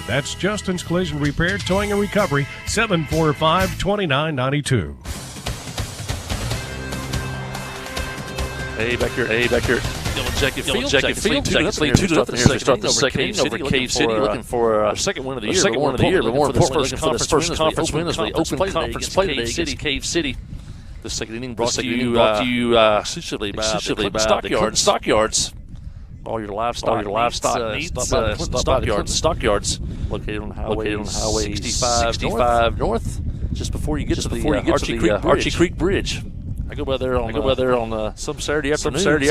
That's Justin's Collision Repair, Towing and Recovery, 745-2992. Hey, back here. Yellow Jacket Field. Jackets lead 2-0 up here to start the second inning over Cave City, looking for a second win of the year. Second win of the year, but more importantly, looking for this first conference win as we open conference play today against Cave City. The second inning brought to you exclusively by the Stockyards. All your livestock needs. Stockyards, located on Highway 65 North, just before you get to the Archie Creek Bridge. I go by there on some Saturday afternoons. And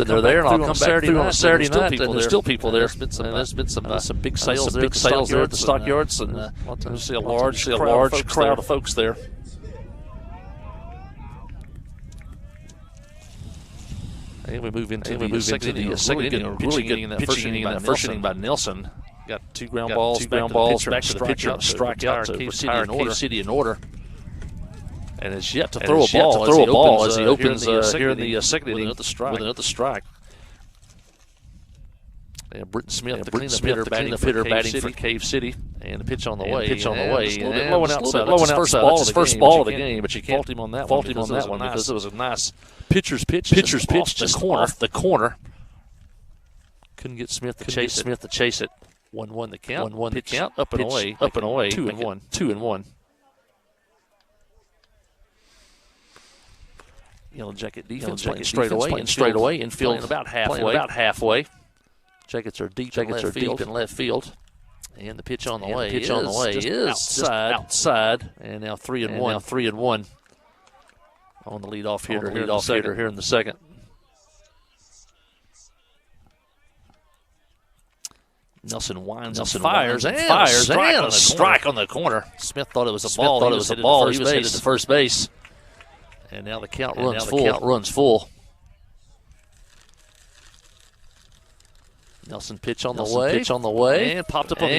they're there, and I'll come back through on a Saturday night, and there's still people there. There's been some big sales there at the Stockyards, and you'll see a large crowd of folks there. And we move into the second inning. Really good pitching inning. That first inning by Nelson. Got two ground balls back to the pitcher, strikeout to Cave City in order. And is yet to throw a ball as he opens here in the second inning with another strike. And Britton Smith, the cleanup hitter, batting for Cave City. And the pitch on the way. It's a little bit low and outside. That's his first ball of the game, but you can't fault him on that one because it was a nice pitcher's pitch just off the corner. Couldn't get Smith to chase it. 1-1 the count. 1-1 the count. Up and away. 2-1. Yellow Jacket defense playing straight away. Infield about halfway. Jackets are deep in left field. And the pitch on the way is outside. And now 3-1. On the leadoff hitter here in the second. Nelson fires and a strike on the corner. Smith thought it was a ball. He was headed to first base. And now the count runs full. Nelson pitch on the way. And popped up on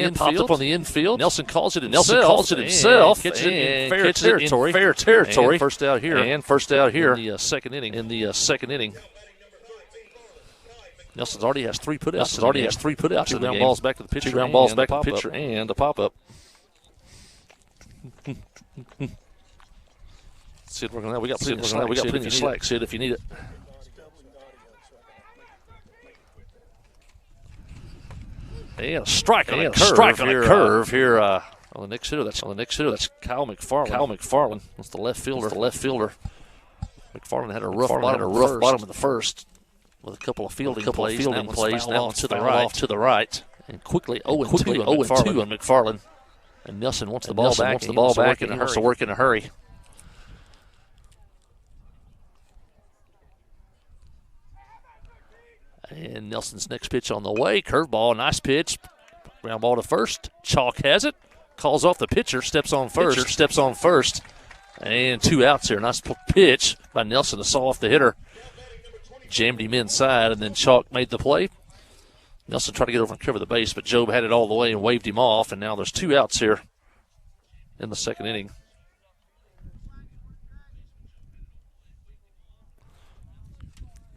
the infield. Nelson calls it himself. Catches it in fair territory. And first out here. In the second inning. Nelson already has three putouts. Two ground balls back to the pitcher. And a pop up. Sid working on that. We got plenty of slack, Sid, if you need it. And a strike on a curve here. On the next hitter, that's Kyle McFarland. That's the left fielder. McFarland had a rough bottom of the first with a couple of fielding plays. Now to the right. And quickly 0-2 on McFarland. And Nelson wants the ball back. He wants to work in a hurry. And Nelson's next pitch on the way. Curveball, nice pitch. Ground ball to first. Chalk has it. Calls off the pitcher. Steps on first. And 2 outs here. Nice pitch by Nelson to saw off the hitter. Jammed him inside, and then Chalk made the play. Nelson tried to get over and cover the base, but Job had it all the way and waved him off. And now there's 2 outs here in the second inning.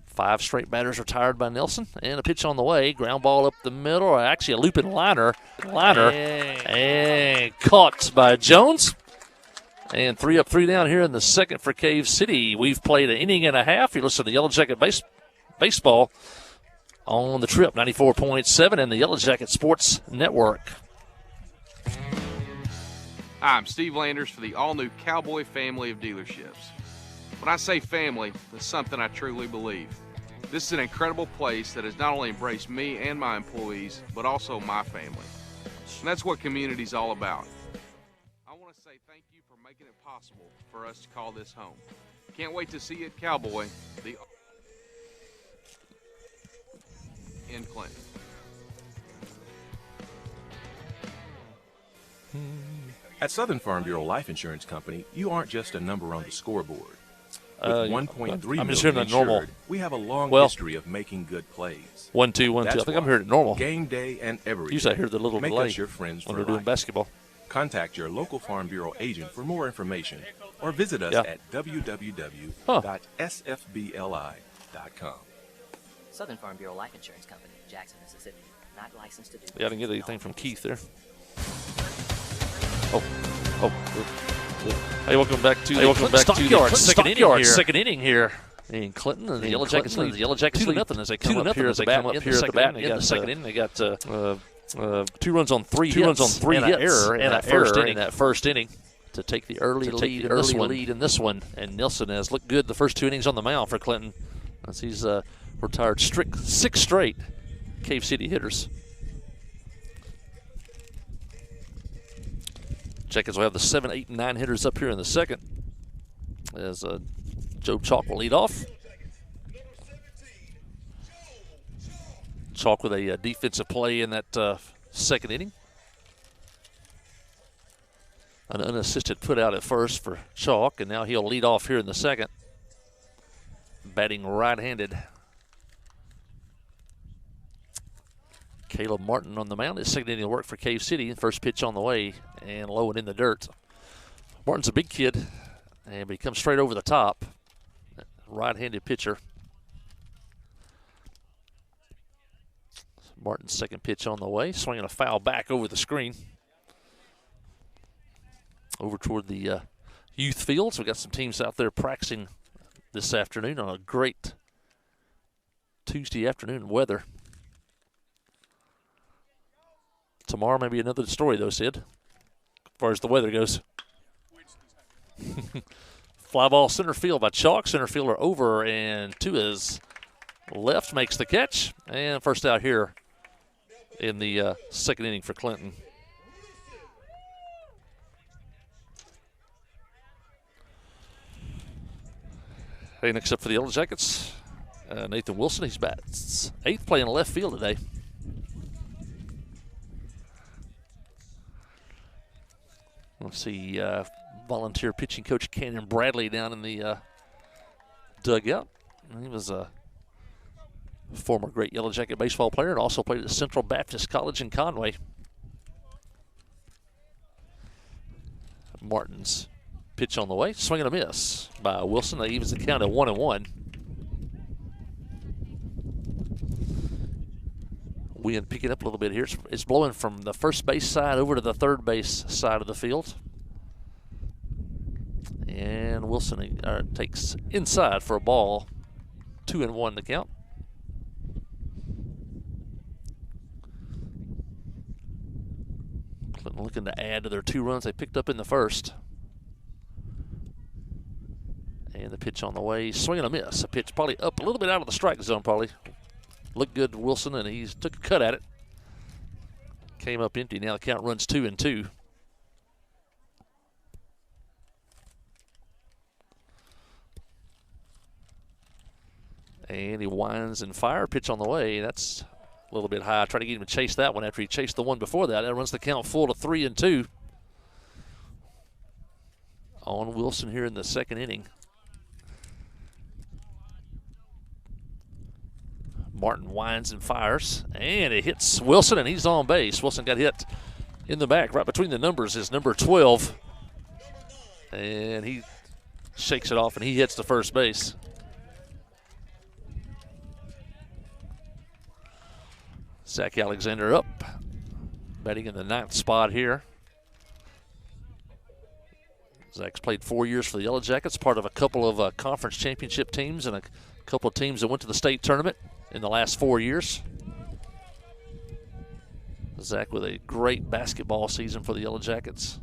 5 straight batters retired by Nelson. And a pitch on the way. Ground ball up the middle. Or actually a looping liner. And caught by Jones. And 3 up, 3 down here in the second for Cave City. We've played an inning and a half. You listen to Yellow Jacket Baseball on the Trip 94.7 and the Yellow Jacket Sports Network. Hi, I'm Steve Landers for the all-new Cowboy family of dealerships. When I say family, it's something I truly believe. This is an incredible place that has not only embraced me and my employees, but also my family. And that's what community is all about. I want to say thank you for making it possible for us to call this home. Can't wait to see you at Cowboy, in Clinton. At Southern Farm Bureau Life Insurance Company, you aren't just a number on the scoreboard. With 1.3 million insured, we have a long history of making good plays. 1-2. I think I'm hearing it normal. Game day and every usually I hear the little Make delay us your friends when for we're doing life. basketball. Contact your local Farm Bureau agent for more information or visit us at www.sfbli.com. Southern Farm Bureau Life Insurance Company, Jackson, Mississippi. Yeah, I didn't get anything from Keith there. Hey, welcome back to the second inning here in Clinton, and the Yellow Jackets lead 2-0 as they come up here at the bat in the second inning. They got 2 runs on 3 hits, and an error in that first inning to take the early lead in this one. And Nelson has looked good the first 2 innings on the mound for Clinton, as he's retired 6 straight Cave City hitters. Jackets will have the 7, 8, and 9 hitters up here in the second, as Joe Chalk will lead off. Chalk with a defensive play in that second inning. An unassisted put out at first for Chalk, and now he'll lead off here in the second. Batting right-handed. Caleb Martin on the mound. His second inning work for Cave City. First pitch on the way and low and in the dirt. Martin's a big kid, but he comes straight over the top. Right-handed pitcher. Martin's second pitch on the way. Swinging a foul back over the screen. Over toward the youth fields. We got some teams out there practicing this afternoon on a great Tuesday afternoon weather. Tomorrow may be another story, though, Sid, as far as the weather goes. Fly ball center field by Chalk. Center fielder over and to his left makes the catch. And first out here in the second inning for Clinton. Hey, next up for the Yellow Jackets, Nathan Wilson. He's bats 8th, playing left field today. Let's see, volunteer pitching coach Cannon Bradley down in the dugout. He was a former great Yellow Jacket baseball player and also played at Central Baptist College in Conway. Martin's pitch on the way, swing and a miss by Wilson. That evens the count at 1-1. Wind picking up a little bit here. It's blowing from the first base side over to the third base side of the field. And Wilson takes inside for a ball. 2-1 the count. Clinton looking to add to their 2 runs they picked up in the first. And the pitch on the way, swing and a miss. A pitch probably up a little bit out of the strike zone, probably. Looked good, Wilson, and he took a cut at it. Came up empty. Now the count runs 2-2. And he winds and fire. Pitch on the way. That's a little bit high. Try to get him to chase that one after he chased the one before that. That runs the count full to 3-2. On Wilson here in the second inning. Martin winds and fires, and it hits Wilson, and he's on base. Wilson got hit in the back. Right between the numbers is number 12. And he shakes it off, and he hits the first base. Zach Alexander up, batting in the 9th spot here. Zach's played 4 years for the Yellow Jackets, part of a couple of conference championship teams and a couple of teams that went to the state tournament in the last 4 years. Zach with a great basketball season for the Yellow Jackets.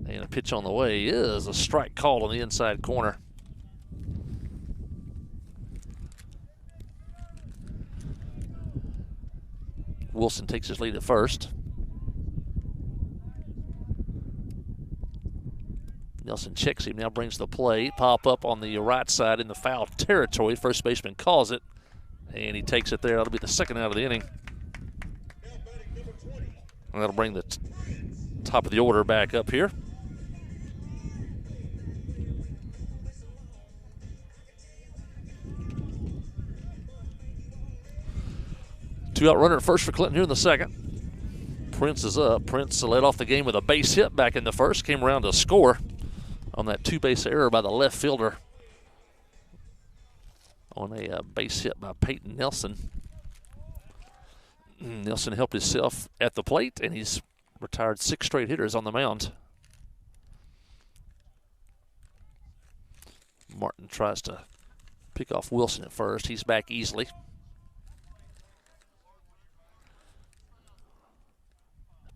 And a pitch on the way is a strike called on the inside corner. Wilson takes his lead at first. Nelson checks him, now brings the plate. Pop up on the right side in the foul territory. First baseman calls it, and he takes it there. That'll be the second out of the inning. And that'll bring the top of the order back up here. Two-out runner at first for Clinton here in the second. Prince is up. Prince led off the game with a base hit back in the first. Came around to score on that 2-base error by the left fielder on a base hit by Peyton Nelson. Nelson helped himself at the plate, and he's retired 6 straight hitters on the mound. Martin tries to pick off Wilson at first. He's back easily.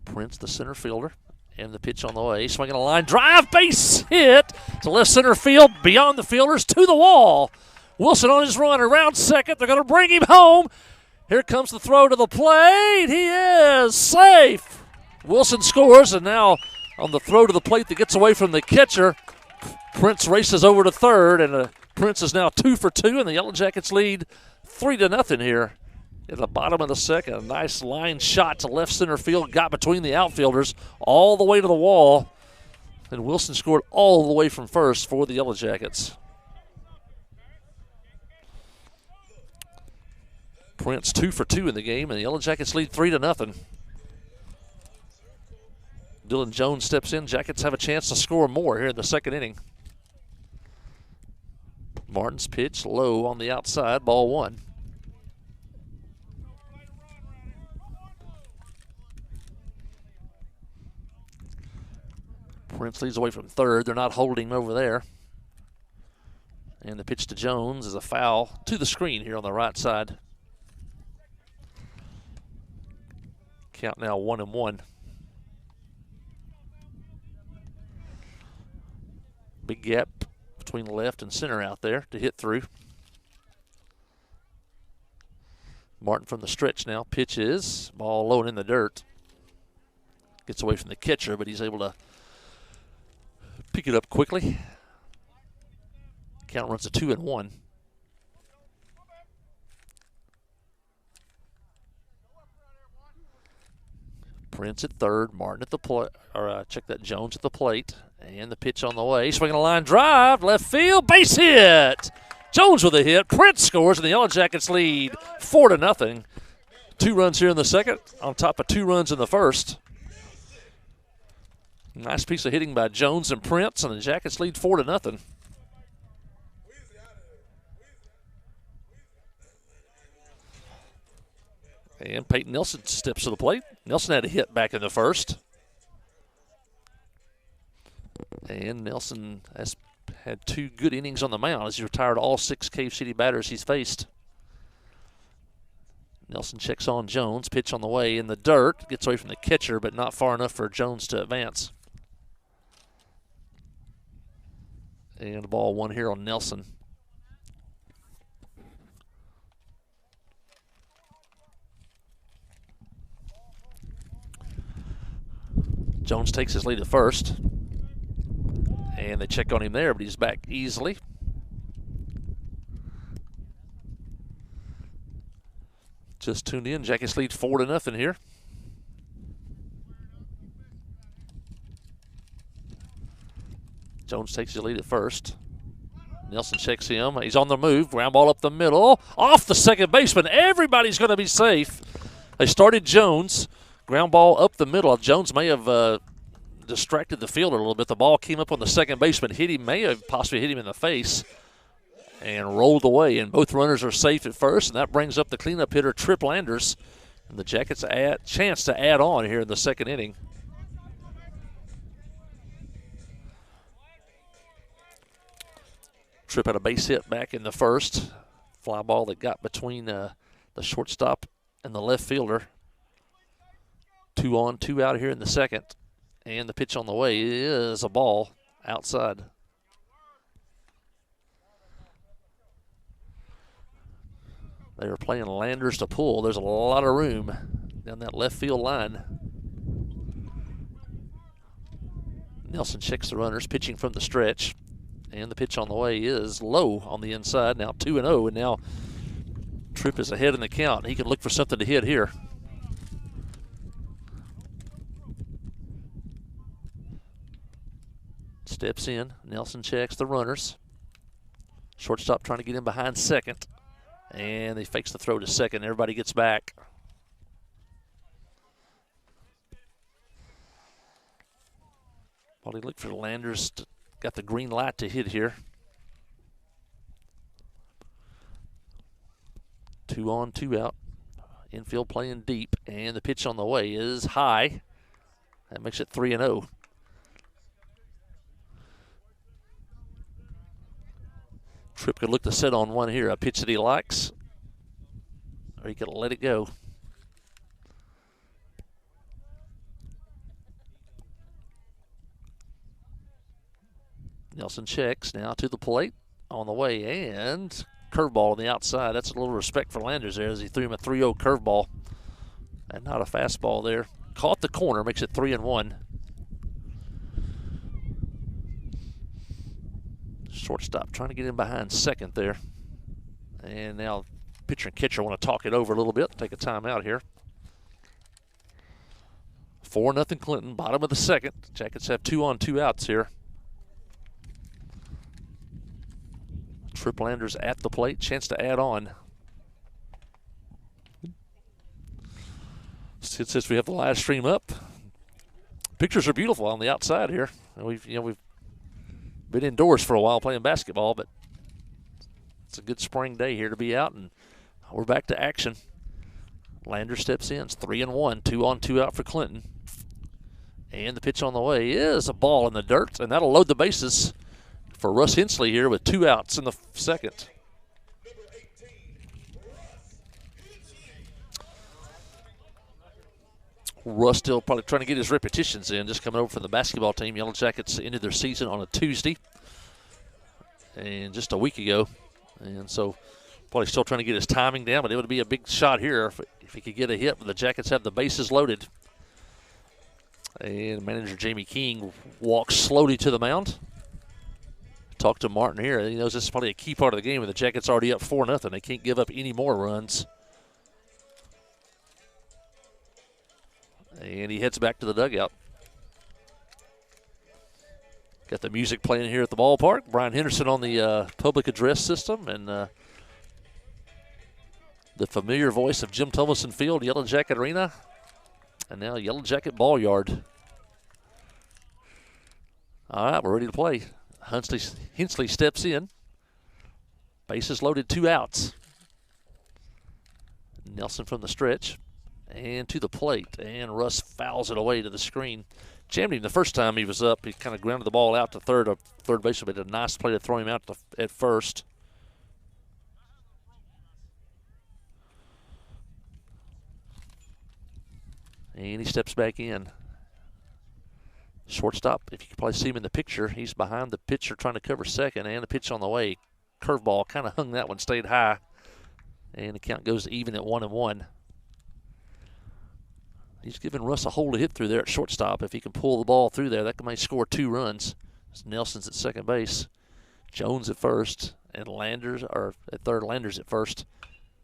Prince, the center fielder, and the pitch on the way. Swinging a line drive, base hit to left center field, beyond the fielders, to the wall. Wilson on his run around second. They're going to bring him home. Here comes the throw to the plate. He is safe. Wilson scores, and now on the throw to the plate that gets away from the catcher, Prince races over to third, and Prince is now 2 for 2, and the Yellow Jackets lead 3-0 here at the bottom of the second. A nice line shot to left center field, got between the outfielders all the way to the wall, and Wilson scored all the way from first for the Yellow Jackets. Prince 2 for 2 in the game, and the Yellow Jackets lead 3-0. Dylan Jones steps in. Jackets have a chance to score more here in the second inning. Martin's pitch low on the outside, ball 1. Prince leads away from third. They're not holding him over there. And the pitch to Jones is a foul to the screen here on the right side. Count now 1-1. Big gap between left and center out there to hit through. Martin from the stretch now. Pitches. Ball low and in the dirt. Gets away from the catcher, but he's able to pick it up quickly. Count runs to 2-1. Prince at third, Martin at the plate, check that, Jones at the plate, and the pitch on the way. Swinging a line drive, left field, base hit. Jones with a hit. Prince scores, and the Yellow Jackets lead 4-0. 2 runs here in the second, on top of 2 runs in the first. Nice piece of hitting by Jones and Prince, and the Jackets lead 4-0. And Peyton Nelson steps to the plate. Nelson had a hit back in the first. And Nelson has had 2 good innings on the mound as he retired all 6 Cave City batters he's faced. Nelson checks on Jones. Pitch on the way in the dirt. Gets away from the catcher, but not far enough for Jones to advance. And ball 1 here on Nelson. Jones takes his lead at first. And they check on him there, but he's back easily. Just tuned in. Jackets lead 4-0 here. Jones takes his lead at first. Nelson checks him. He's on the move. Ground ball up the middle. Off the second baseman. Everybody's going to be safe. They started Jones. Ground ball up the middle. Jones may have distracted the fielder a little bit. The ball came up on the second baseman. Hit him, may have possibly hit him in the face, and rolled away. And both runners are safe at first, and that brings up the cleanup hitter, Tripp Landers. And the Jackets chance to add on here in the second inning. Tripp had a base hit back in the first. Fly ball that got between the shortstop and the left fielder. 2 on, 2 out here in the second. And the pitch on the way is a ball outside. They were playing Landers to pull. There's a lot of room down that left field line. Nelson checks the runners, pitching from the stretch. And the pitch on the way is low on the inside. Now 2-0, and now Tripp is ahead in the count. He can look for something to hit here. Steps in. Nelson checks the runners. Shortstop trying to get in behind second. And they fakes the throw to second. Everybody gets back. While he looked for the Landers, got the green light to hit here. 2 on, 2 out Infield playing deep, and the pitch on the way is high. That makes it 3-0. Tripp could look to set on one here. A pitch that he likes, or he could let it go. Nelson checks now to the plate on the way, and curveball on the outside. That's a little respect for Landers there as he threw him a 3-0 curveball and not a fastball there. Caught the corner, makes it 3-1. Shortstop trying to get in behind second there. And now pitcher and catcher want to talk it over a little bit, take a timeout here. 4-0 Clinton, bottom of the second. Jackets have 2 on, 2 outs here. Tripp Landers at the plate, chance to add on. Since we have the live stream up, pictures are beautiful on the outside here. We've been indoors for a while playing basketball, but it's a good spring day here to be out, and we're back to action. Landers steps in. It's 3-1, 2 on, 2 out for Clinton. And the pitch on the way is a ball in the dirt, and that'll load the bases for Russ Hensley here with 2 outs in the second. Russ still probably trying to get his repetitions in, just coming over from the basketball team. Yellow Jackets ended their season on a Tuesday and just a week ago. And so probably still trying to get his timing down, but it would be a big shot here if he could get a hit. But the Jackets have the bases loaded. And manager Jamie King walks slowly to the mound. Talk to Martin here. He knows this is probably a key part of the game, and the Jackets already up 4-0. They can't give up any more runs. And he heads back to the dugout. Got the music playing here at the ballpark. Brian Henderson on the public address system, and the familiar voice of Jim Thomason Field, Yellow Jacket Arena, and now Yellow Jacket Ball Yard. All right, we're ready to play. Hensley steps in. Bases loaded, 2 outs. Nelson from the stretch and to the plate, and Russ fouls it away to the screen. Jammed him the first time he was up. He kind of grounded the ball out to third. Third baseman did a nice play to throw him out at first. And he steps back in. Shortstop, if you can probably see him in the picture, he's behind the pitcher trying to cover second, and the pitch on the way. Curveball kind of hung that one, stayed high. And the count goes even at 1-1. He's giving Russ a hole to hit through there at shortstop. If he can pull the ball through there, that might score 2 runs. Nelson's at second base. Jones at first, and Landers, or at third, Landers at first.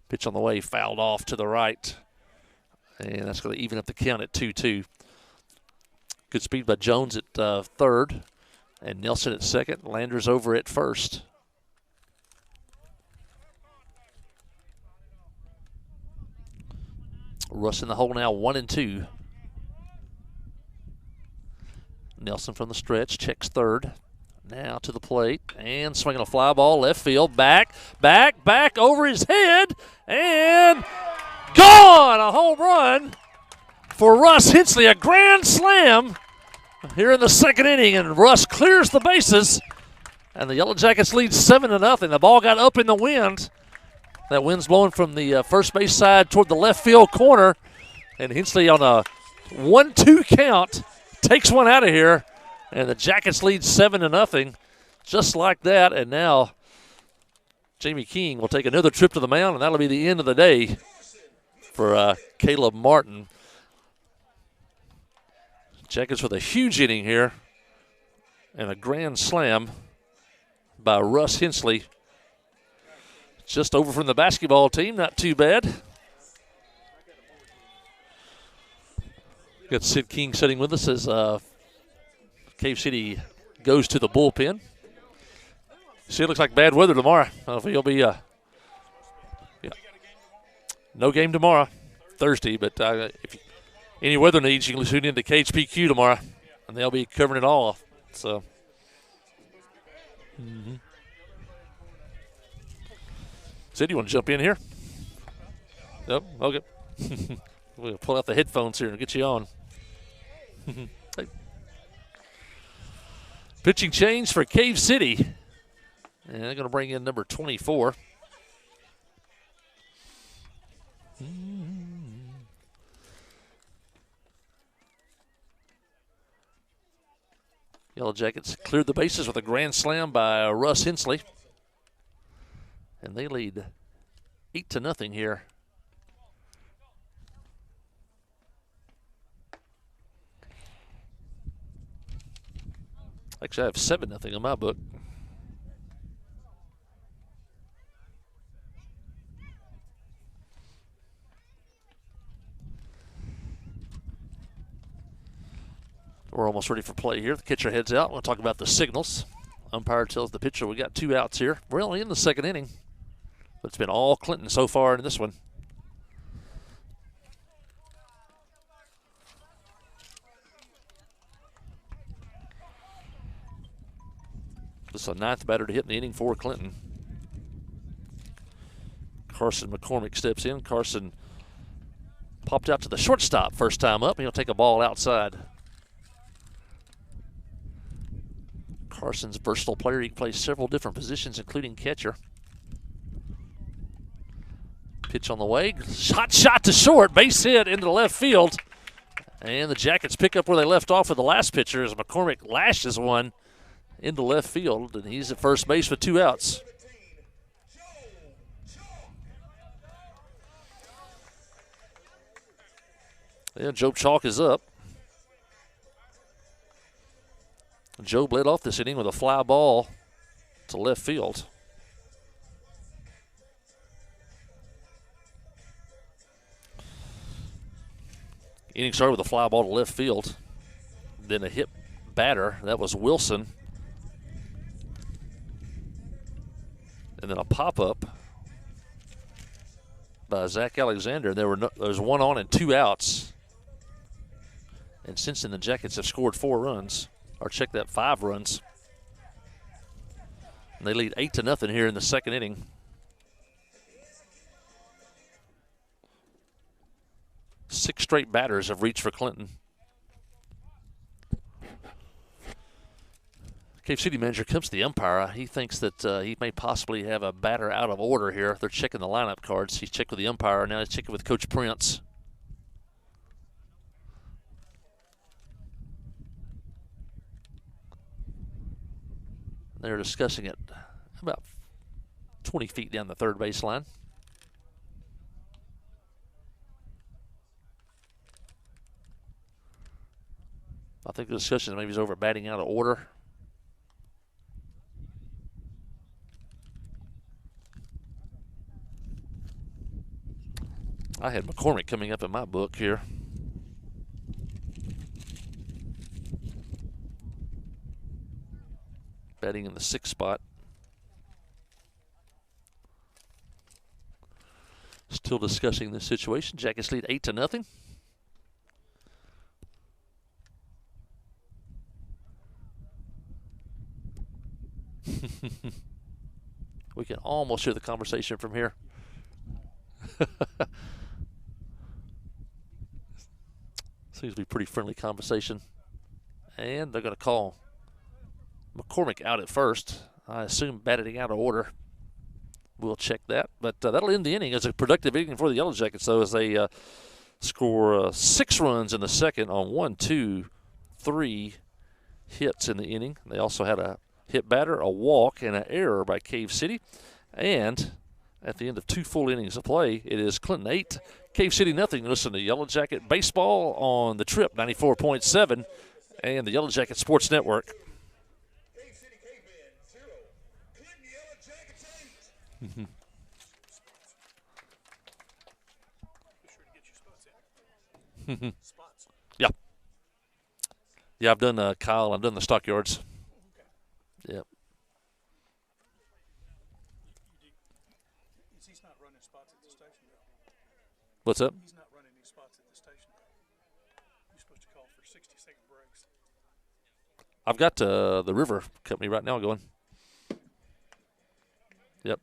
Pitch on the way, fouled off to the right. And that's going to even up the count at 2-2. Good speed by Jones at third, and Nelson at second. Landers over at first. Russ in the hole now, 1-2. Nelson from the stretch, checks third. Now to the plate, and swinging a fly ball, left field, back over his head, and gone! A home run for Russ Hensley, a grand slam here in the second inning, and Russ clears the bases, and the Yellow Jackets lead 7-0. The ball got up in the wind. That wind's blowing from the first base side toward the left field corner, and Hensley on a 1-2 count takes one out of here, and the Jackets lead 7-0, just like that. And now Jamie King will take another trip to the mound, and that'll be the end of the day for Caleb Martin. Jackets with a huge inning here, and a grand slam by Russ Hensley. Just over from the basketball team, not too bad. Got Sid King sitting with us as Cave City goes to the bullpen. See, it looks like bad weather tomorrow. I don't know if he'll be no game tomorrow, Thursday, but if any weather needs, you can tune in to KHPQ tomorrow, and they'll be covering it all. So. Sid, you want to jump in here? Yep, okay. We'll pull out the headphones here and get you on. Hey. Pitching change for Cave City. And they're going to bring in number 24. Yellow Jackets cleared the bases with a grand slam by Russ Hensley. And they lead 8-0 here. Actually, I have 7-0 in my book. We're almost ready for play here. The catcher heads out. We'll talk about the signals. Umpire tells the pitcher we got 2 outs here. We're only in the 2nd inning, but it's been all Clinton so far in this one. This is the 9th batter to hit in the inning for Clinton. Carson McCormick steps in. Carson popped out to the shortstop first time up. He'll take a ball outside. Carson's a versatile player. He can play several different positions, including catcher. Pitch on the way. Hot shot to short. Base hit into the left field. And the Jackets pick up where they left off with the last pitcher as McCormick lashes one into left field, and he's at first base with 2 outs. Yeah, Joe Chalk is up. Joe led off this inning with a fly ball to left field. Inning started with a fly ball to left field. Then a hit batter. That was Wilson. And then a pop-up by Zach Alexander. There was 1 on and 2 outs. And since then, the Jackets have scored 4 runs. Or check that, 5 runs. And they lead 8-0 here in the 2nd inning. Six straight batters have reached for Clinton. Cave City manager comes to the umpire. He thinks that he may possibly have a batter out of order here. They're checking the lineup cards. He's checked with the umpire. Now he's checking with Coach Prince. They're discussing it about 20 feet down the third baseline. I think the discussion maybe is over batting out of order. I had McCormick coming up in my book here. Batting in the 6th spot. Still discussing this situation. Jackets lead 8-0. We can almost hear the conversation from here. Seems to be pretty friendly conversation. And they're going to call McCormick out at first. I assume batting out of order. We'll check that. But that'll end the inning. It's a productive inning for the Yellow Jackets, though, as they score 6 runs in the 2nd on 1, 2, 3 hits in the inning. They also had a hit batter, a walk, and an error by Cave City. And at the end of 2 full innings of play, it is Clinton 8, Cave City nothing. Listen to Yellow Jacket Baseball on the Trip 94.7 and the Yellow Jacket Sports Network. Yeah. Yeah, I've done Kyle. I've done the stockyards. Yep. He's not running spots at the station, though. What's up? He's not running any spots at the station. You're supposed to call for 60-second breaks. I've got the River Company right now going. Yep.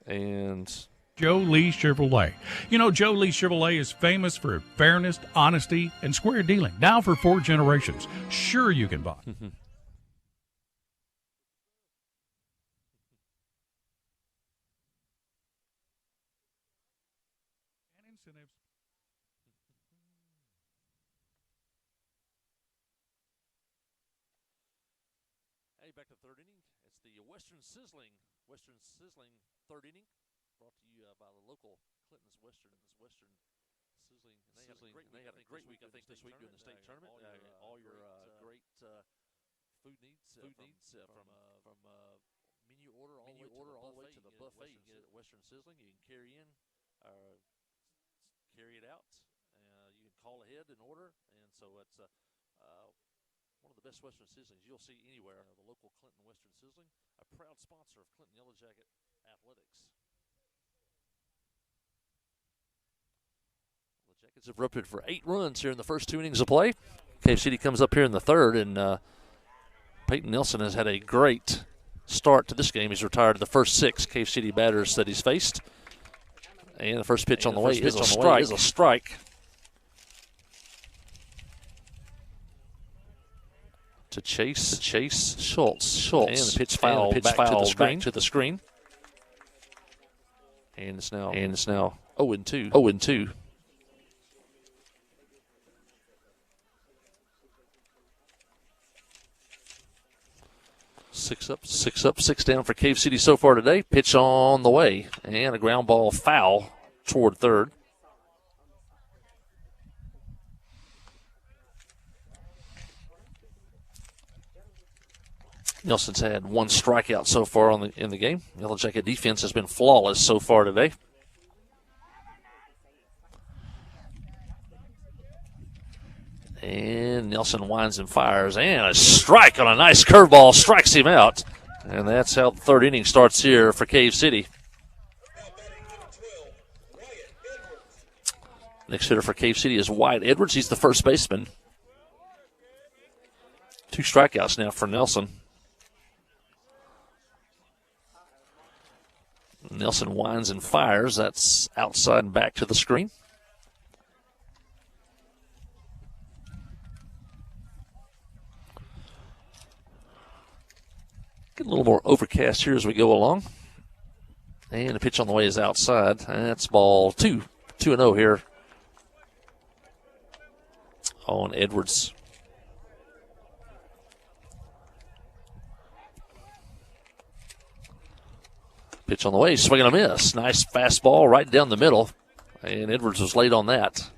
And Joe Lee Chevrolet. You know, Joe Lee Chevrolet is famous for fairness, honesty, and square dealing. Now for 4 generations. Sure you can buy. Hey, back to third inning. It's the Western Sizzling third inning, brought to you by the local Clinton's Western. This Western Sizzling, they had a great week. I think this week during the state tournament. All your great food needs from menu order all the way to the buffet. You can get it at Western Sizzling. You can carry in, carry it out. You can call ahead and order, and so it's one of the best Western Sizzlings you'll see anywhere. The local Clinton Western Sizzling, a proud sponsor of Clinton Yellow Jacket Athletics. The Jackets have erupted for 8 runs here in the first 2 innings of play. Cave City comes up here in the third, and Peyton Nelson has had a great start to this game. He's retired the first 6 Cave City batters that he's faced. And the first pitch on the way is a strike. To Chase Schultz. And the pitch foul back to the screen. And it's now 0-2. 0-2. Six up, 6 down for Cave City so far today. Pitch on the way. And a ground ball foul toward third. Nelson's had 1 strikeout so far in the game. Yellow Jacket defense has been flawless so far today. And Nelson winds and fires, and a strike on a nice curveball strikes him out. And that's how the third inning starts here for Cave City. Next hitter for Cave City is Wyatt Edwards. He's the first baseman. 2 strikeouts now for Nelson. Nelson winds and fires. That's outside and back to the screen. Get a little more overcast here as we go along. And the pitch on the way is outside. That's ball 2. 2-0 here on Edwards. Pitch on the way, swing and a miss. Nice fastball right down the middle. And Edwards was late on that.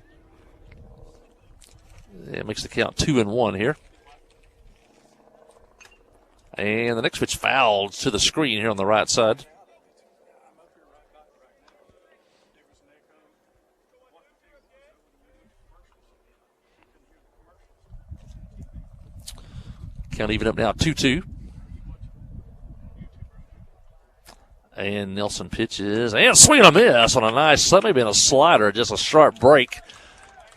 It makes the count 2-1 here. And the next pitch fouled to the screen here on the right side. Count even up now, 2-2. And Nelson pitches, and swing and a miss on a nice, that may have been a slider, just a sharp break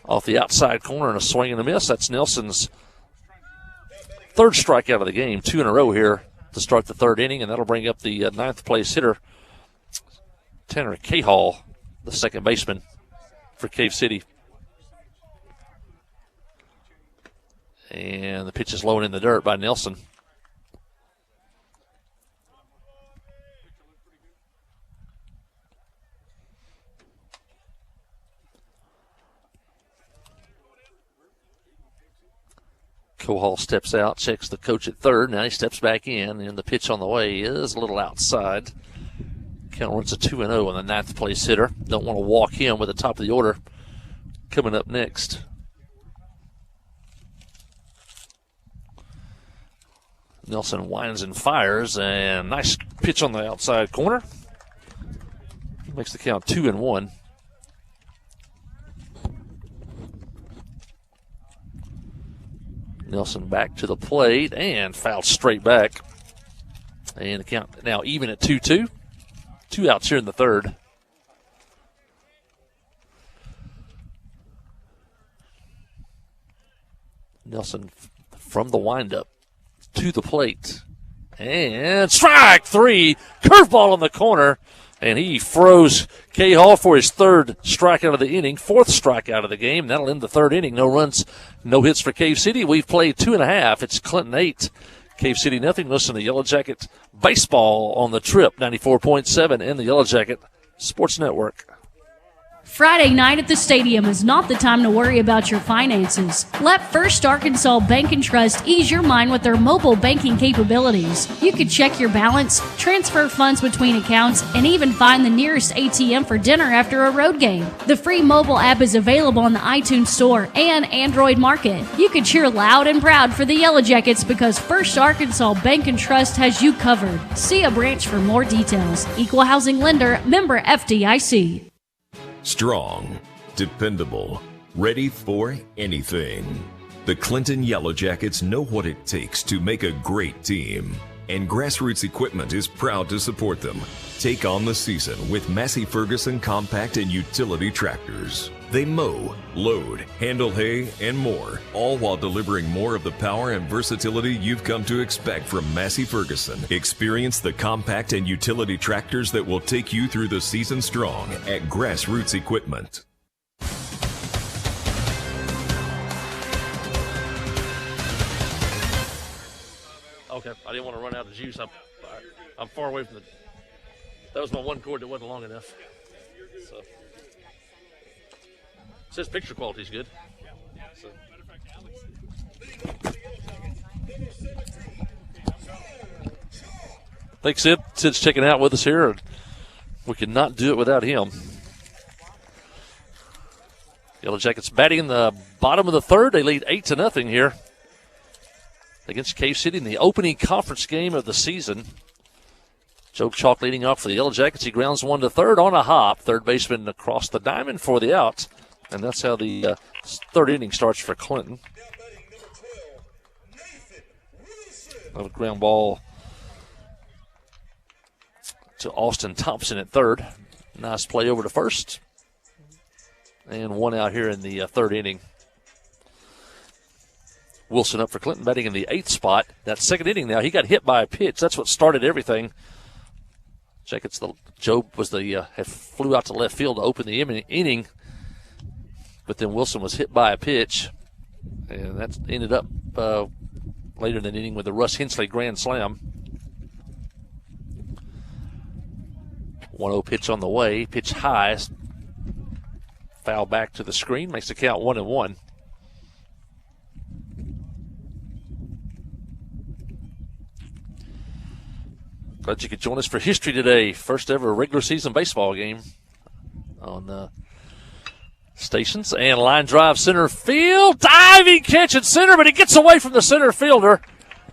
off the outside corner and a swing and a miss. That's Nelson's 3rd strikeout of the game, 2 in a row here to start the 3rd inning, and that'll bring up the 9th place hitter, Tanner Cahall, the 2nd baseman for Cave City. And the pitch is low and in the dirt by Nelson. Cahall steps out, checks the coach at third. Now he steps back in, and the pitch on the way is a little outside. Count runs a 2-0 on the 9th place hitter. Don't want to walk him with the top of the order coming up next. Nelson winds and fires, and nice pitch on the outside corner. Makes the count 2-1. Nelson back to the plate and fouled straight back. And the count now even at 2-2. 2 outs here in the 3rd. Nelson from the windup to the plate. And strike 3. Curveball in the corner. And he froze K. Hall for his third strikeout of the inning, fourth strikeout of the game. That'll end the third inning. No runs, no hits for Cave City. We've played 2.5. It's Clinton 8, Cave City nothing. Listen to Yellow Jacket Baseball on the Trip, 94.7 and the Yellow Jacket Sports Network. Friday night at the stadium is not the time to worry about your finances. Let First Arkansas Bank and Trust ease your mind with their mobile banking capabilities. You can check your balance, transfer funds between accounts, and even find the nearest ATM for dinner after a road game. The free mobile app is available on the iTunes Store and Android Market. You can cheer loud and proud for the Yellow Jackets because First Arkansas Bank and Trust has you covered. See a branch for more details. Equal housing lender, member FDIC. Strong, dependable, ready for anything. The Clinton Yellow Jackets know what it takes to make a great team, and Grassroots Equipment is proud to support them. Take on the season with Massey Ferguson compact and utility tractors. They mow, load, handle hay, and more, all while delivering more of the power and versatility you've come to expect from Massey Ferguson. Experience the compact and utility tractors that will take you through the season strong at Grassroots Equipment. Okay, I didn't want to run out of juice. I'm far away from the... That was my one cord that wasn't long enough. So. It says picture quality is good. So. Thanks, Sid. Sid's checking out with us here. We could not do it without him. Yellow Jackets batting in the bottom of the third. They lead 8-0 here against Cave City in the opening conference game of the season. Joe Chalk leading off for the Yellow Jackets. He grounds one to third on a hop. Third baseman across the diamond for the out. And that's how the third inning starts for Clinton. A ground ball to Austin Thompson at third. Nice play over to first. And one out here in the third inning. Wilson up for Clinton, batting in the 8th spot. That second inning now, he got hit by a pitch. That's what started everything. Jackets, Joe was had flew out to left field to open the inning, but then Wilson was hit by a pitch, and that ended up later in the inning with the Russ Hensley grand slam. 1-0 pitch on the way, pitch high, foul back to the screen, makes the count 1-1. Glad you could join us for history today. First ever regular season baseball game on the stations. And line drive center field. Diving catch at center, but he gets away from the center fielder.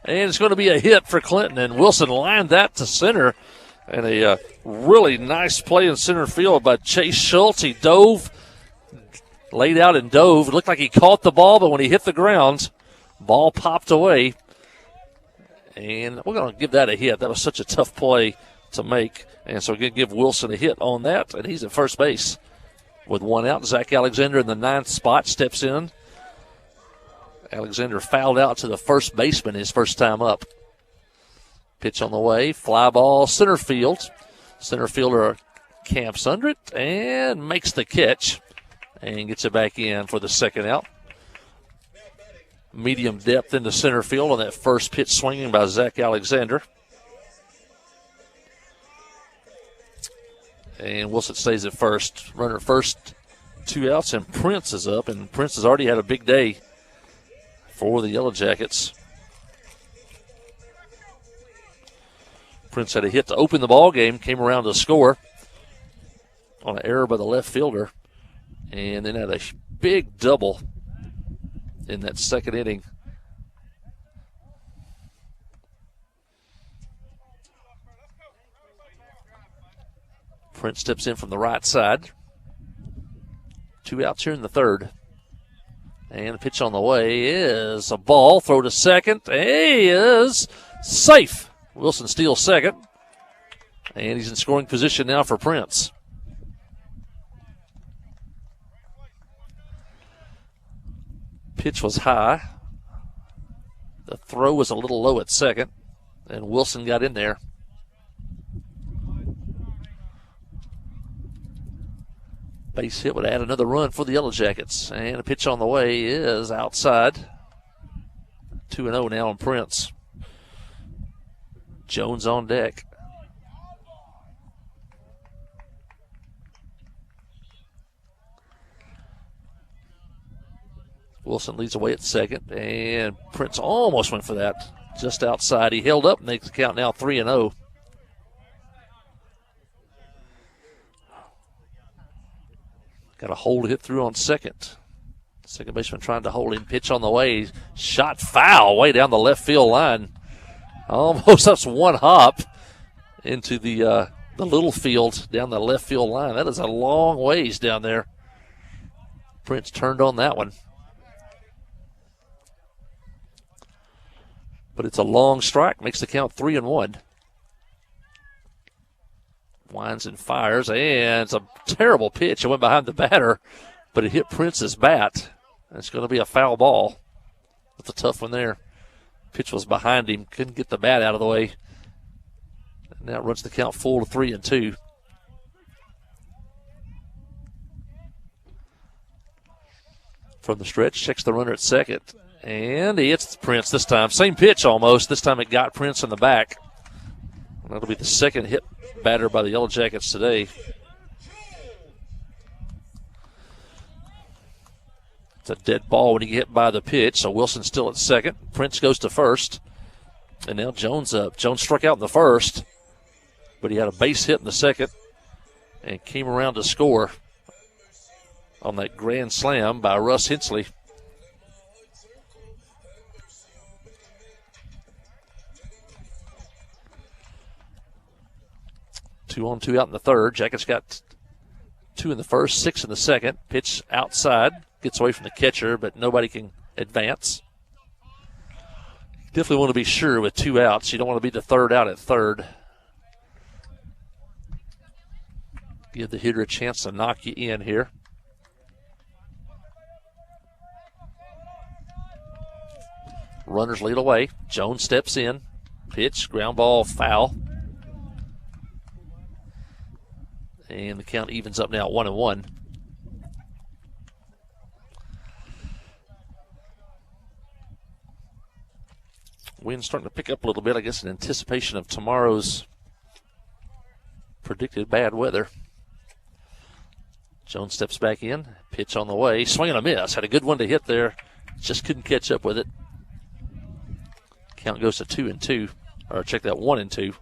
And it's going to be a hit for Clinton. And Wilson lined that to center. And a really nice play in center field by Chase Schultz. He dove, laid out and dove. It looked like he caught the ball, but when he hit the ground, ball popped away. And we're going to give that a hit. That was such a tough play to make. And so we're going to give Wilson a hit on that. And he's at first base with one out. Zach Alexander in the 9th spot steps in. Alexander fouled out to the first baseman his first time up. Pitch on the way. Fly ball center field. Center fielder camps under it and makes the catch. And gets it back in for the second out. Medium depth into center field on that first pitch swinging by Zach Alexander. And Wilson stays at first. Runner at first, 2 outs, and Prince is up. And Prince has already had a big day for the Yellow Jackets. Prince had a hit to open the ball game, came around to score on an error by the left fielder. And then had a big double in that second inning. Prince steps in from the right side. 2 outs here in the third. And the pitch on the way is a ball. Throw to second. He is safe. Wilson steals second. And he's in scoring position now for Prince. Pitch was high. The throw was a little low at second. And Wilson got in there. Base hit would add another run for the Yellow Jackets. And a pitch on the way is outside. 2-0 now on Prince. Jones on deck. Wilson leads away at second, and Prince almost went for that. Just outside. He held up and makes the count now 3-0. Got a hole to hit through on second. Second baseman trying to hold him. Pitch on the way. Shot foul way down the left field line. Almost that's one hop into the little field down the left field line. That is a long ways down there. Prince turned on that one. But it's a long strike. Makes the count 3-1. Winds and fires, and it's a terrible pitch. It went behind the batter, but it hit Prince's bat. It's going to be a foul ball. That's a tough one there. Pitch was behind him. Couldn't get the bat out of the way. And now runs the count full to 3-2. From the stretch, checks the runner at second. And he hits Prince this time. Same pitch almost. This time it got Prince in the back. And that'll be the second hit batter by the Yellow Jackets today. It's a dead ball when he get hit by the pitch, so Wilson's still at second. Prince goes to first. And now Jones up. Jones struck out in the first, but he had a base hit in the second and came around to score on that grand slam by Russ Hensley. Two on, two out in the third. Jackets got 2 in the first, 6 in the second. Pitch outside. Gets away from the catcher, but nobody can advance. Definitely want to be sure with 2 outs. You don't want to be the third out at third. Give the hitter a chance to knock you in here. Runners lead away. Jones steps in. Pitch, ground ball, foul. And the count evens up now at 1-1. Wind's starting to pick up a little bit, I guess, in anticipation of tomorrow's predicted bad weather. Jones steps back in. Pitch on the way. Swing and a miss. Had a good one to hit there. Just couldn't catch up with it. Count goes to 2-2. Or check that, 1-2.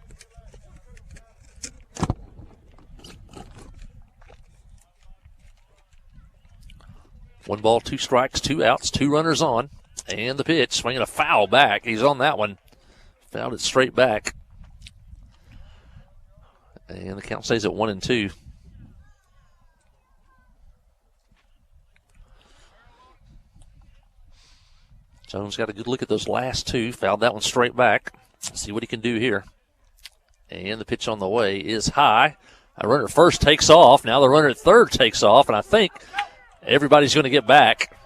One ball, 2 strikes, 2 outs, 2 runners on. And the pitch, swinging a foul back. He's on that one. Fouled it straight back. And the count stays at 1-2. Jones got a good look at those last 2. Fouled that one straight back. Let's see what he can do here. And the pitch on the way is high. A runner at first takes off. Now the runner at third takes off. And I think everybody's going to get back.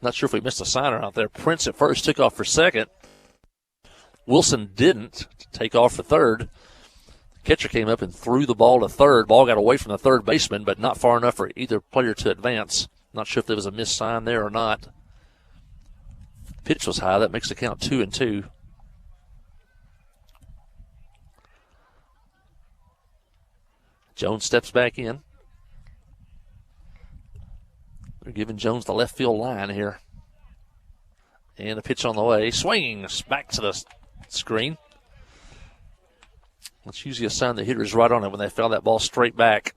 Not sure if we missed a signer out there. Prince at first took off for second. Wilson didn't take off for third. The catcher came up and threw the ball to third. Ball got away from the third baseman, but not far enough for either player to advance. Not sure if there was a missed sign there or not. Pitch was high. That makes the count 2-2. Jones steps back in. They're giving Jones the left field line here. And a pitch on the way. Swinging back to the screen. That's usually a sign the hitter is right on it when they foul that ball straight back.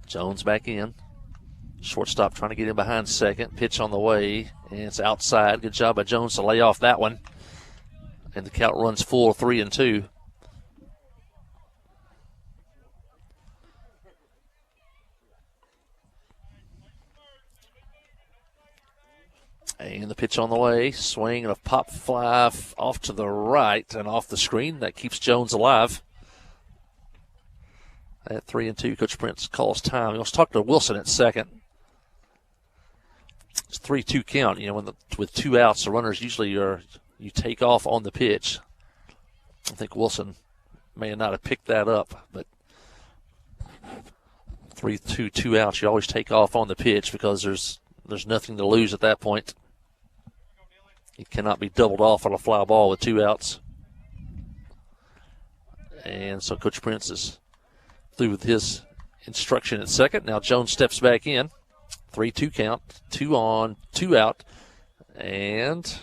Jones back in. Shortstop trying to get in behind second. Pitch on the way. And it's outside. Good job by Jones to lay off that one. And the count runs full 3-2. And the pitch on the way. Swing and a pop fly off to the right and off the screen. That keeps Jones alive. At 3-2, Coach Prince calls time. He wants to talk to Wilson at second. It's 3-2 count. You know, with 2 outs, the runners usually you take off on the pitch. think Wilson may not have picked that up, but 3-2, 2 outs. You always take off on the pitch because there's nothing to lose at that point. He cannot be doubled off on a fly ball with 2 outs. And so Coach Prince is through with his instruction at second. Now Jones steps back in. 3-2 count. 2 on, 2 out. And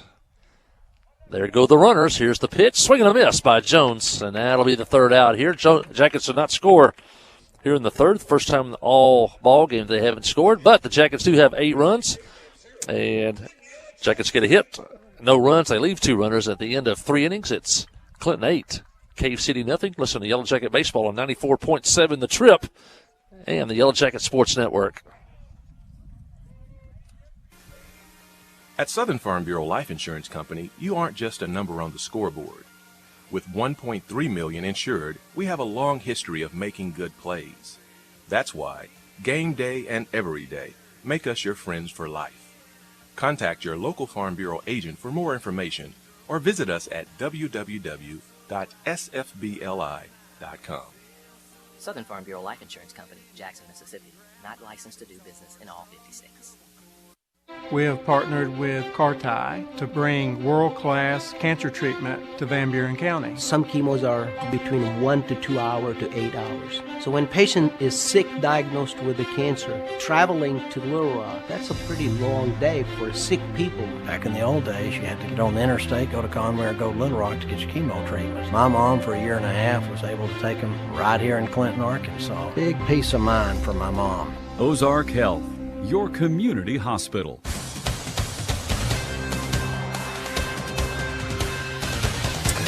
there go the runners. Here's the pitch. Swing and a miss by Jones. And that'll be the 3rd out here. Jackets did not score here in the 3rd. First time in all ball game they haven't scored. But the Jackets do have 8 runs. And Jackets get a hit. No runs. They leave 2 runners at the end of 3 innings. It's Clinton 8. Cave City nothing. Listen to Yellow Jacket Baseball on 94.7 The Trip and the Yellow Jacket Sports Network. At Southern Farm Bureau Life Insurance Company, you aren't just a number on the scoreboard. With 1.3 million insured, we have a long history of making good plays. That's why game day and every day make us your friends for life. Contact your local Farm Bureau agent for more information or visit us at www.sfbli.com. Southern Farm Bureau Life Insurance Company, Jackson, Mississippi. Not licensed to do business in all 50 states. We have partnered with Carti to bring world-class cancer treatment to Van Buren County. Some chemos are between 1 to 2 hours to 8 hours. So when a patient is sick, diagnosed with a cancer, traveling to Little Rock, that's a pretty long day for sick people. Back in the old days, you had to get on the interstate, go to Conway, or go to Little Rock to get your chemo treatments. My mom, for a year and a half, was able to take them right here in Clinton, Arkansas. Big peace of mind for my mom. Ozark Health, your community hospital.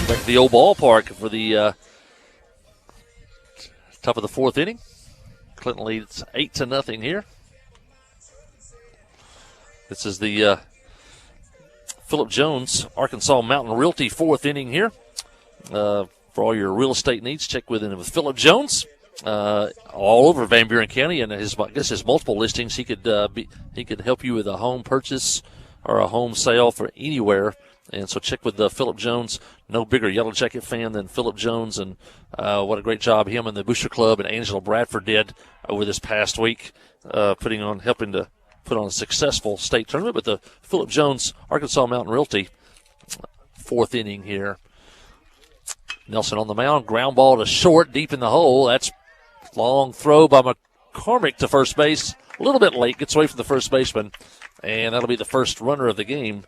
Back to the old ballpark for the top of the 4th inning. Clinton leads 8-0 here. This is the Phillip Jones Arkansas Mountain Realty 4th inning here. For all your real estate needs, check with Phillip Jones. All over Van Buren County, and his multiple listings. He could help you with a home purchase or a home sale for anywhere. And so check with Phillip Jones. No bigger Yellow Jacket fan than Phillip Jones, and what a great job him and the Booster Club and Angela Bradford did over this past week, helping to put on a successful state tournament. But the Phillip Jones Arkansas Mountain Realty 4th inning here. Nelson on the mound, ground ball to short, deep in the hole. That's long throw by McCormick to first base. A little bit late, gets away from the first baseman, and that'll be the first runner of the game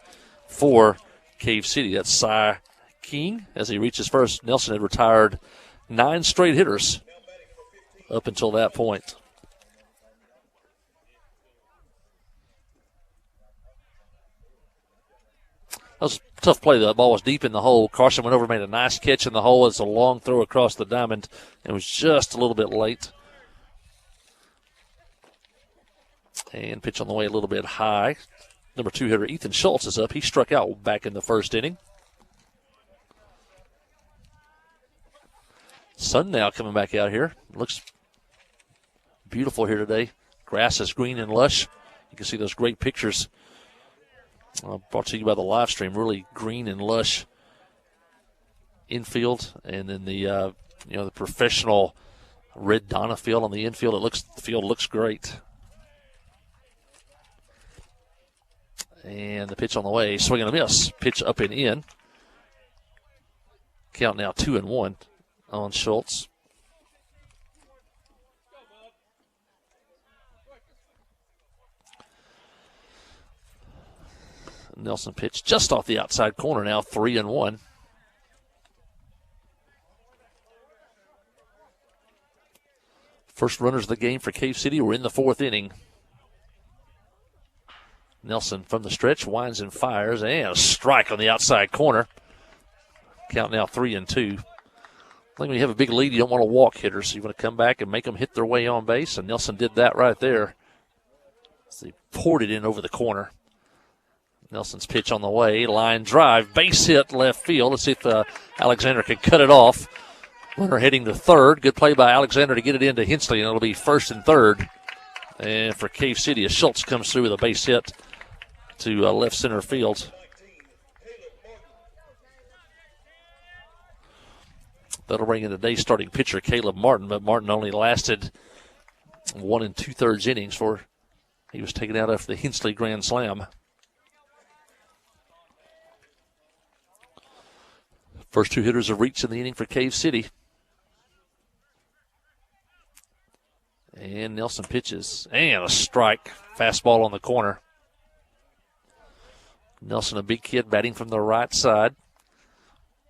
for Cave City. That's Cy King as he reaches first. Nelson had retired 9 straight hitters up until that point. That was a tough play. The ball was deep in the hole. Carson went over, made a nice catch in the hole. It's a long throw across the diamond, and was just a little bit late. And pitch on the way a little bit high. Number 2 hitter Ethan Schultz is up. He struck out back in the 1st inning. Sun now coming back out here. Looks beautiful here today. Grass is green and lush. You can see those great pictures brought to you by the live stream. Really green and lush infield, and then the the professional red Donna field on the infield. The field looks great. And the pitch on the way, swing and a miss. Pitch up and in. Count now 2-1 on Schultz. Nelson pitch just off the outside corner now, 3-1. First runners of the game for Cave City were in the 4th inning. Nelson from the stretch, winds and fires, and a strike on the outside corner. Count now 3-2. I think when you have a big lead, you don't want to walk hitters. So you want to come back and make them hit their way on base, and Nelson did that right there. So he poured it in over the corner. Nelson's pitch on the way, line drive, base hit left field. Let's see if Alexander can cut it off. Runner heading to 3rd. Good play by Alexander to get it into Hensley, and it'll be 1st and 3rd. And for Cave City, as Schultz comes through with a base hit to left center field. That'll bring in today's starting pitcher, Caleb Martin, but Martin only lasted 1 2/3 innings before he was taken out after the Hensley Grand Slam. First 2 hitters have reached in the inning for Cave City. And Nelson pitches. And a strike. Fastball on the corner. Nelson, a big kid, batting from the right side.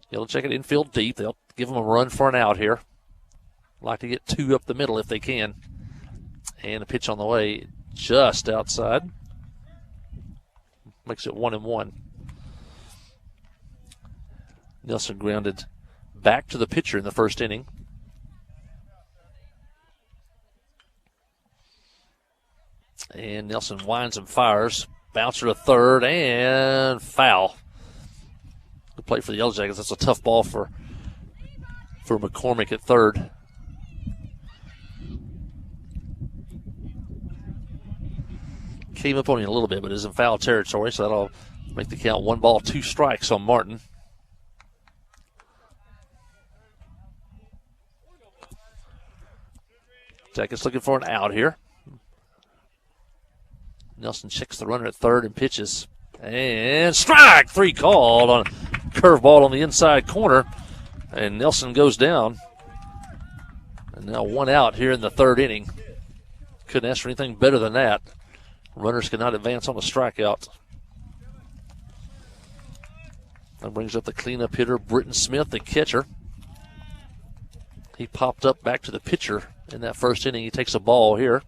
Yellow Jacket infield deep. They'll give him a run for an out here. Like to get 2 up the middle if they can. And a pitch on the way just outside. Makes it 1-1. Nelson grounded back to the pitcher in the first inning. And Nelson winds and fires. Bouncer to third and foul. Good play for the Yellow Jackets. That's a tough ball for McCormick at third. Came up on you a little bit, but is in foul territory, so that'll make the count 1 ball, 2 strikes on Martin. Jackets looking for an out here. Nelson checks the runner at third and pitches. And strike! 3 called on a curveball on the inside corner. And Nelson goes down. And now 1 out here in the third inning. Couldn't ask for anything better than that. Runners cannot advance on a strikeout. That brings up the cleanup hitter, Britton Smith, the catcher. He popped up back to the pitcher in that first inning. He takes a ball here.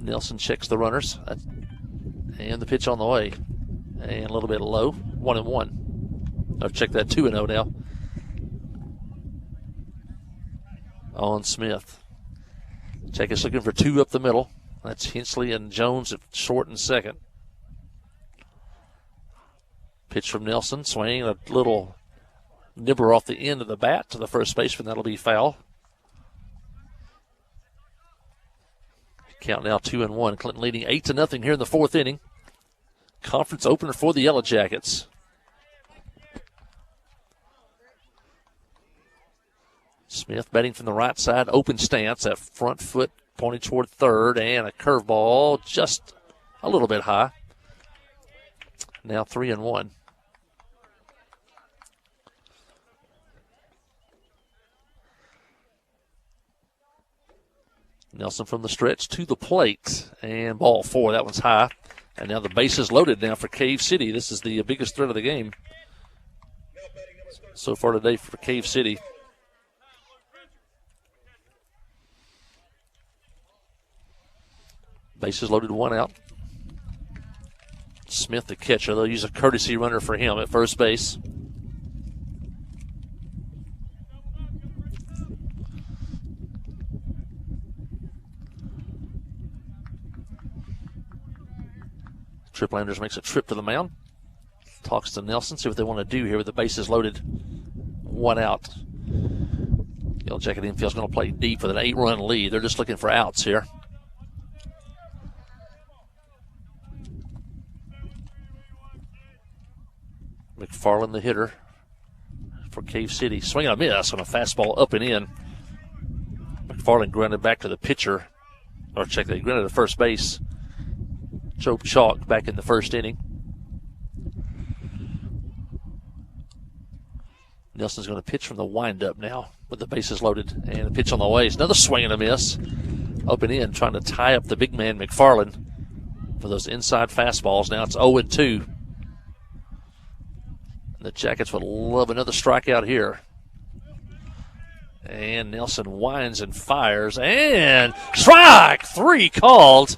Nelson checks the runners. And the pitch on the way. And a little bit low. 1-1. I've checked that 2-0 now. On Smith. Jackets looking for 2 up the middle. That's Hensley and Jones at short and second. Pitch from Nelson. Swinging a little nibbler off the end of the bat to the first baseman. That'll be foul. Count now 2-1. Clinton leading 8-0 here in the fourth inning. Conference opener for the Yellow Jackets. Smith batting from the right side, open stance. That front foot pointed toward third, and a curveball just a little bit high. Now 3-1. Nelson from the stretch to the plate, and ball 4. That one's high. And now the base is loaded now for Cave City. This is the biggest threat of the game so far today for Cave City. Bases loaded, 1 out. Smith, the catcher. They'll use a courtesy runner for him at first base. Triplanders makes a trip to the mound. Talks to Nelson, see what they want to do here with the bases loaded. 1 out. Yellow Jacket infield's going to play deep with an 8-run lead. They're just looking for outs here. McFarland, the hitter for Cave City. Swinging a miss on a fastball up and in. McFarland grounded back to the pitcher. Or check that, he grounded to first base. Joe Chalk back in the first inning. Nelson's going to pitch from the windup now with the bases loaded. And the pitch on the way. It's another swing and a miss. Up and in, trying to tie up the big man McFarland for those inside fastballs. Now it's 0-2. The Jackets would love another strikeout here. And Nelson winds and fires. And strike! 3 called.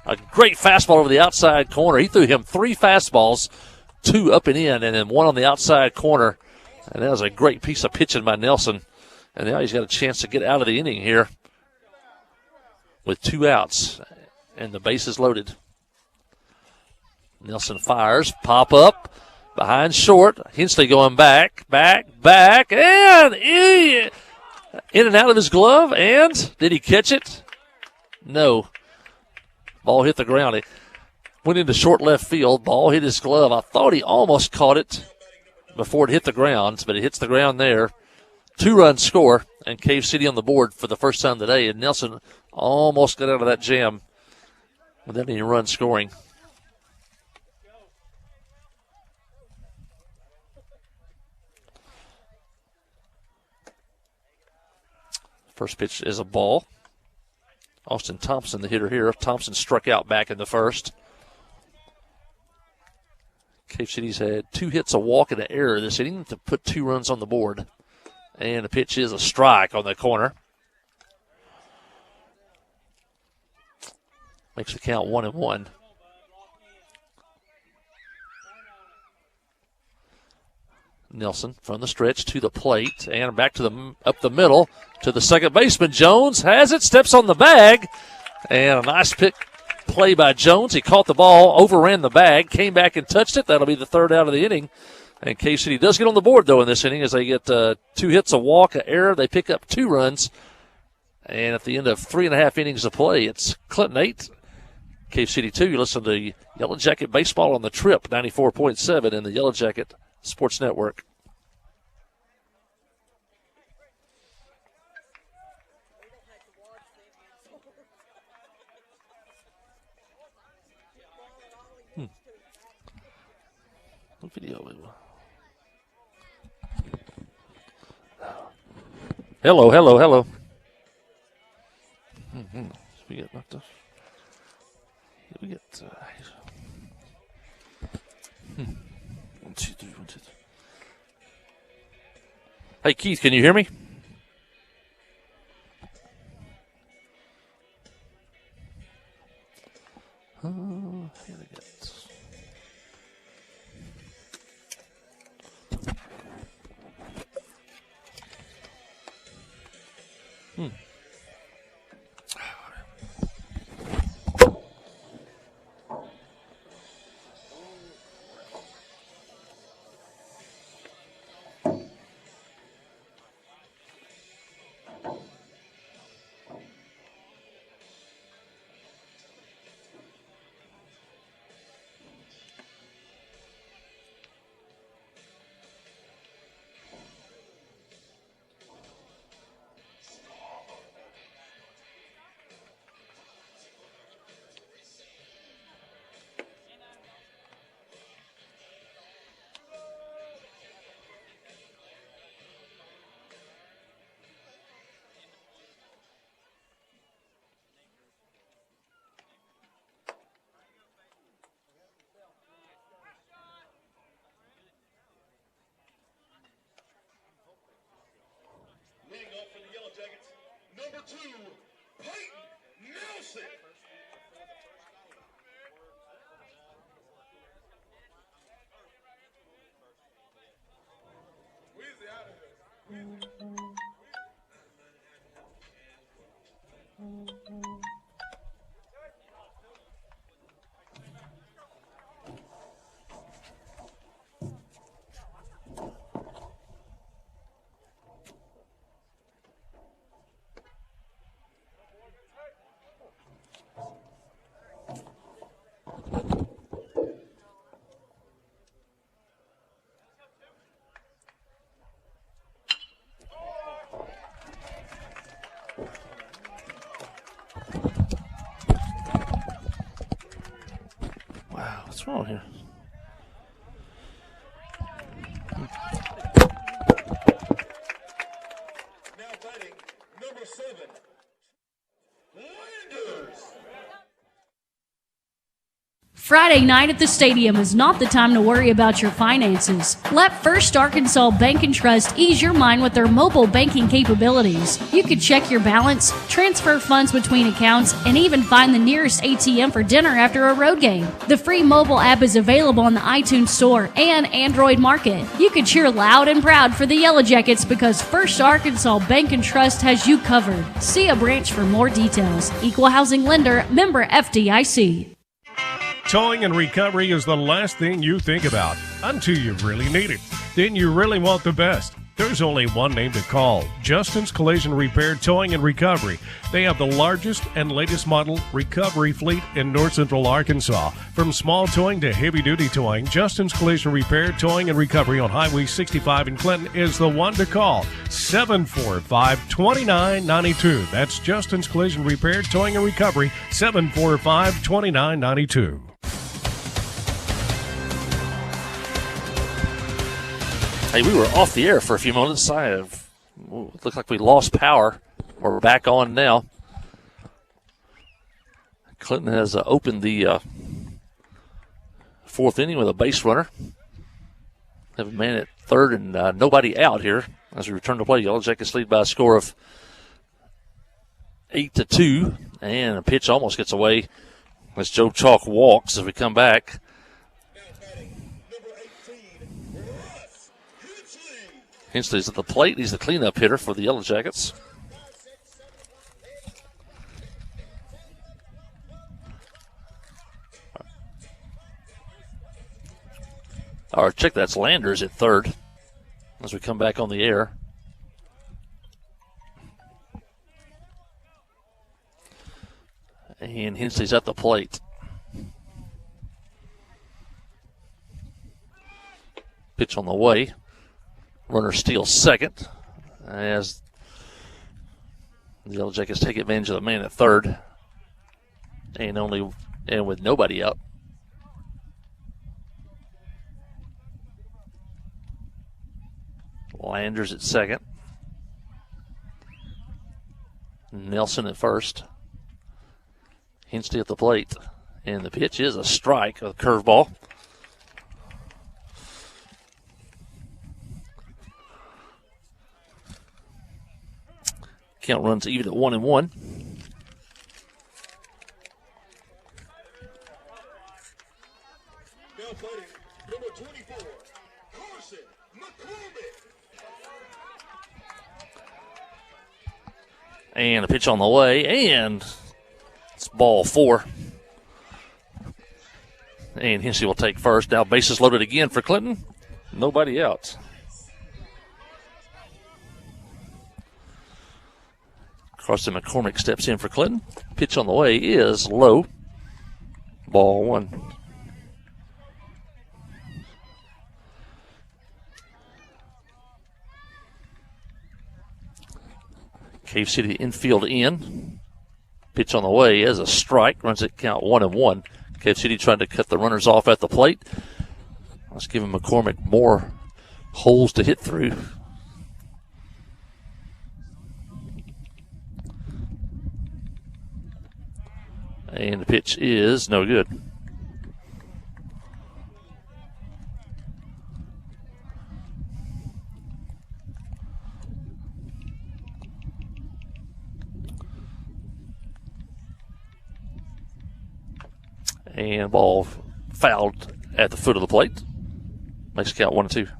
A great fastball over the outside corner. He threw him 3 fastballs, 2 up and in, and then 1 on the outside corner. And that was a great piece of pitching by Nelson. And now he's got a chance to get out of the inning here with 2 outs and the bases loaded. Nelson fires, pop up, behind short. Hensley going back, and in and out of his glove. And did he catch it? No. Ball hit the ground. went into short left field. Ball hit his glove. I thought he almost caught it before it hit the ground, but it hits the ground there. 2-run score, and Cave City on the board for the first time today. And Nelson almost got out of that jam without any run scoring. First pitch is a ball. Austin Thompson, the hitter here. Thompson struck out back in the first. Cave City's had 2 hits, a walk, and an error this inning to put 2 runs on the board. And the pitch is a strike on the corner. Makes the count 1-1. Nelson from the stretch to the plate and back to up the middle to the second baseman. Jones has it, steps on the bag, and a nice play by Jones. He caught the ball, overran the bag, came back and touched it. That'll be the 3rd out of the inning. And Cave City does get on the board, though, in this inning as they get 2 hits, a walk, an error. They pick up 2 runs. And at the end of 3.5 innings of play, it's Clinton 8, Cave City 2. You listen to Yellow Jacket Baseball on the Trip, 94.7 in the Yellow Jacket Sports Network. What video? Hello. We get knocked off. We get 1, 2, 3, 1, 2, 3. Hey Keith, can you hear me? Here we go. For the Yellow Jackets, number 2, Peyton Nelson. Weezy out of What's wrong here? Now batting, number 7, Landers. Friday night at the stadium is not the time to worry about your finances. Let First Arkansas Bank and Trust ease your mind with their mobile banking capabilities. You can check your balance, transfer funds between accounts, and even find the nearest ATM for dinner after a road game. The free mobile app is available on the iTunes Store and Android Market. You can cheer loud and proud for the Yellow Jackets because First Arkansas Bank and Trust has you covered. See a branch for more details. Equal housing lender, member FDIC. Towing and recovery is the last thing you think about until you really need it. Then you really want the best. There's only one name to call, Justin's Collision Repair, Towing, and Recovery. They have the largest and latest model recovery fleet in north central Arkansas. From small towing to heavy-duty towing, Justin's Collision Repair, Towing, and Recovery on Highway 65 in Clinton is the one to call, 745-2992. That's Justin's Collision Repair, Towing, and Recovery, 745-2992. Hey, we were off the air for a few moments. Looked like we lost power. We're back on now. Clinton has opened the fourth inning with a base runner. Have a man at third and nobody out here as we return to play. Yellow Jackets lead by a score of 8-2, and a pitch almost gets away as Joe Chalk walks as we come back. Hensley's at the plate. He's the cleanup hitter for the Yellow Jackets. Or check, that's Landers at third as we come back on the air. And Hensley's at the plate. Pitch on the way. Runner steals second as the Yellow Jackets take advantage of the man at third, and with nobody out. Landers at second. Nelson at first. Hensley at the plate, and the pitch is a strike, a curveball. Count runs even at 1-1. Now fighting number 24, Carson McCormick. And a pitch on the way, and it's ball 4. And Hensley will take first. Now bases loaded again for Clinton. Nobody out. Carson McCormick steps in for Clinton. Pitch on the way is low. Ball 1. Cave City infield in. Pitch on the way is a strike. Runs it count 1-1. Cave City trying to cut the runners off at the plate. Let's give McCormick more holes to hit through. And the pitch is no good. And ball fouled at the foot of the plate. Makes it count 1-2.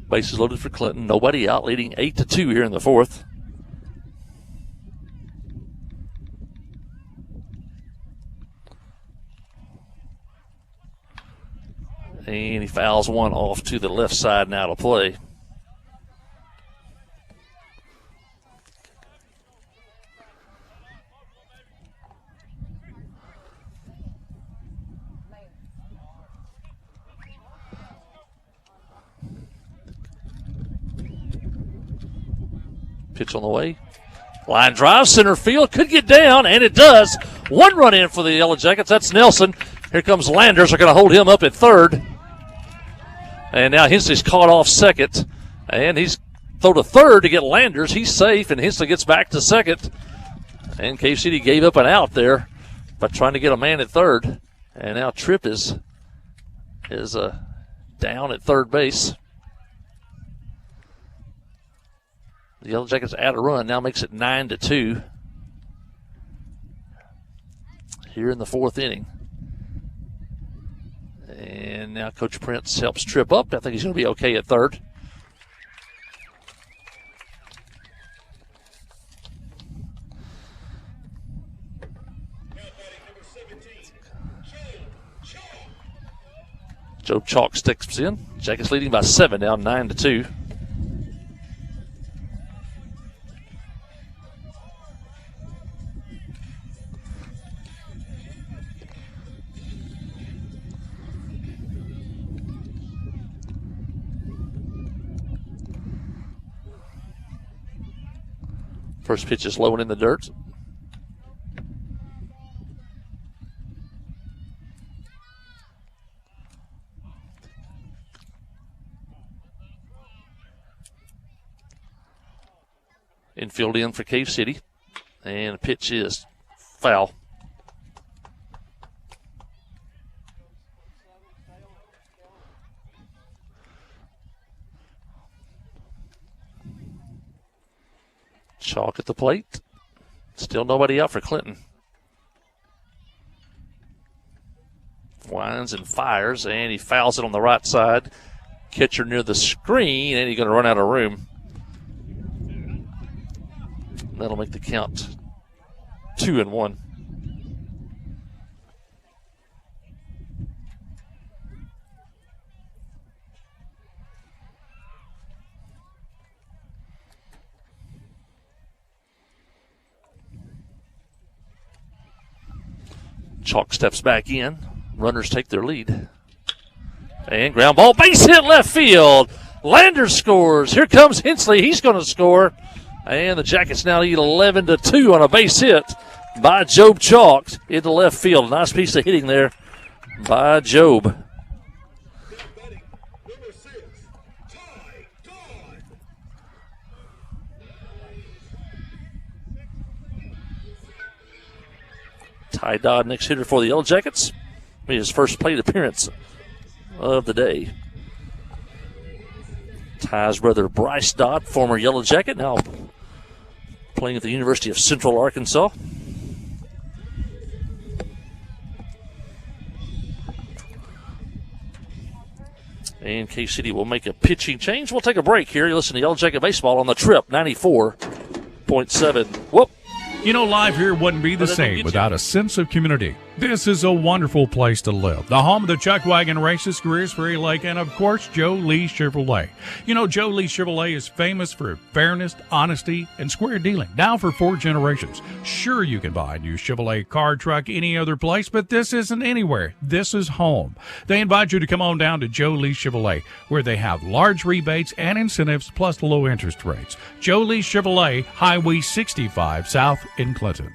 Bases loaded for Clinton. Nobody out, leading 8-2 here in the fourth. And he fouls one off to the left side now to play. Pitch on the way. Line drive, center field, could get down, and it does. One run in for the Yellow Jackets. That's Nelson. Here comes Landers. They're going to hold him up at third. And now Hensley's caught off second. And he's thrown to third to get Landers. He's safe, and Hensley gets back to second. And Cave City gave up an out there by trying to get a man at third. And now Tripp is down at third base. The Yellow Jackets add a run, now makes it 9-2 here in the fourth inning. And now Coach Prince helps Tripp up. I think he's going to be okay at third. Joe Chalk sticks in. Jackets leading by 7, down 9-2. First pitch is low and in the dirt. Infield in for Cave City. And the pitch is foul. Chalk at the plate. Still nobody out for Clinton. Winds and fires, and he fouls it on the right side. Catcher near the screen, and he's going to run out of room. That'll make the count 2-1. Chalk steps back in. Runners take their lead. And ground ball, base hit left field. Lander scores. Here comes Hensley. He's going to score. And the Jackets now lead 11-2 on a base hit by Job Chalk into left field. Nice piece of hitting there by Job. Ty Dodd, next hitter for the Yellow Jackets. Made his first plate appearance of the day. Ty's brother Bryce Dodd, former Yellow Jacket, now playing at the University of Central Arkansas. And K-City will make a pitching change. We'll take a break here. You listen to Yellow Jacket Baseball on the Trip 94.7. Whoop. You know, life here wouldn't be the same without a sense of community. This is a wonderful place to live. The home of the Chuck Wagon Races, Greers Ferry Lake, and of course, Joe Lee Chevrolet. You know, Joe Lee Chevrolet is famous for fairness, honesty, and square dealing. Now for 4 generations. Sure, you can buy a new Chevrolet car, truck, any other place, but this isn't anywhere. This is home. They invite you to come on down to Joe Lee Chevrolet, where they have large rebates and incentives plus low interest rates. Joe Lee Chevrolet, Highway 65 South in Clinton.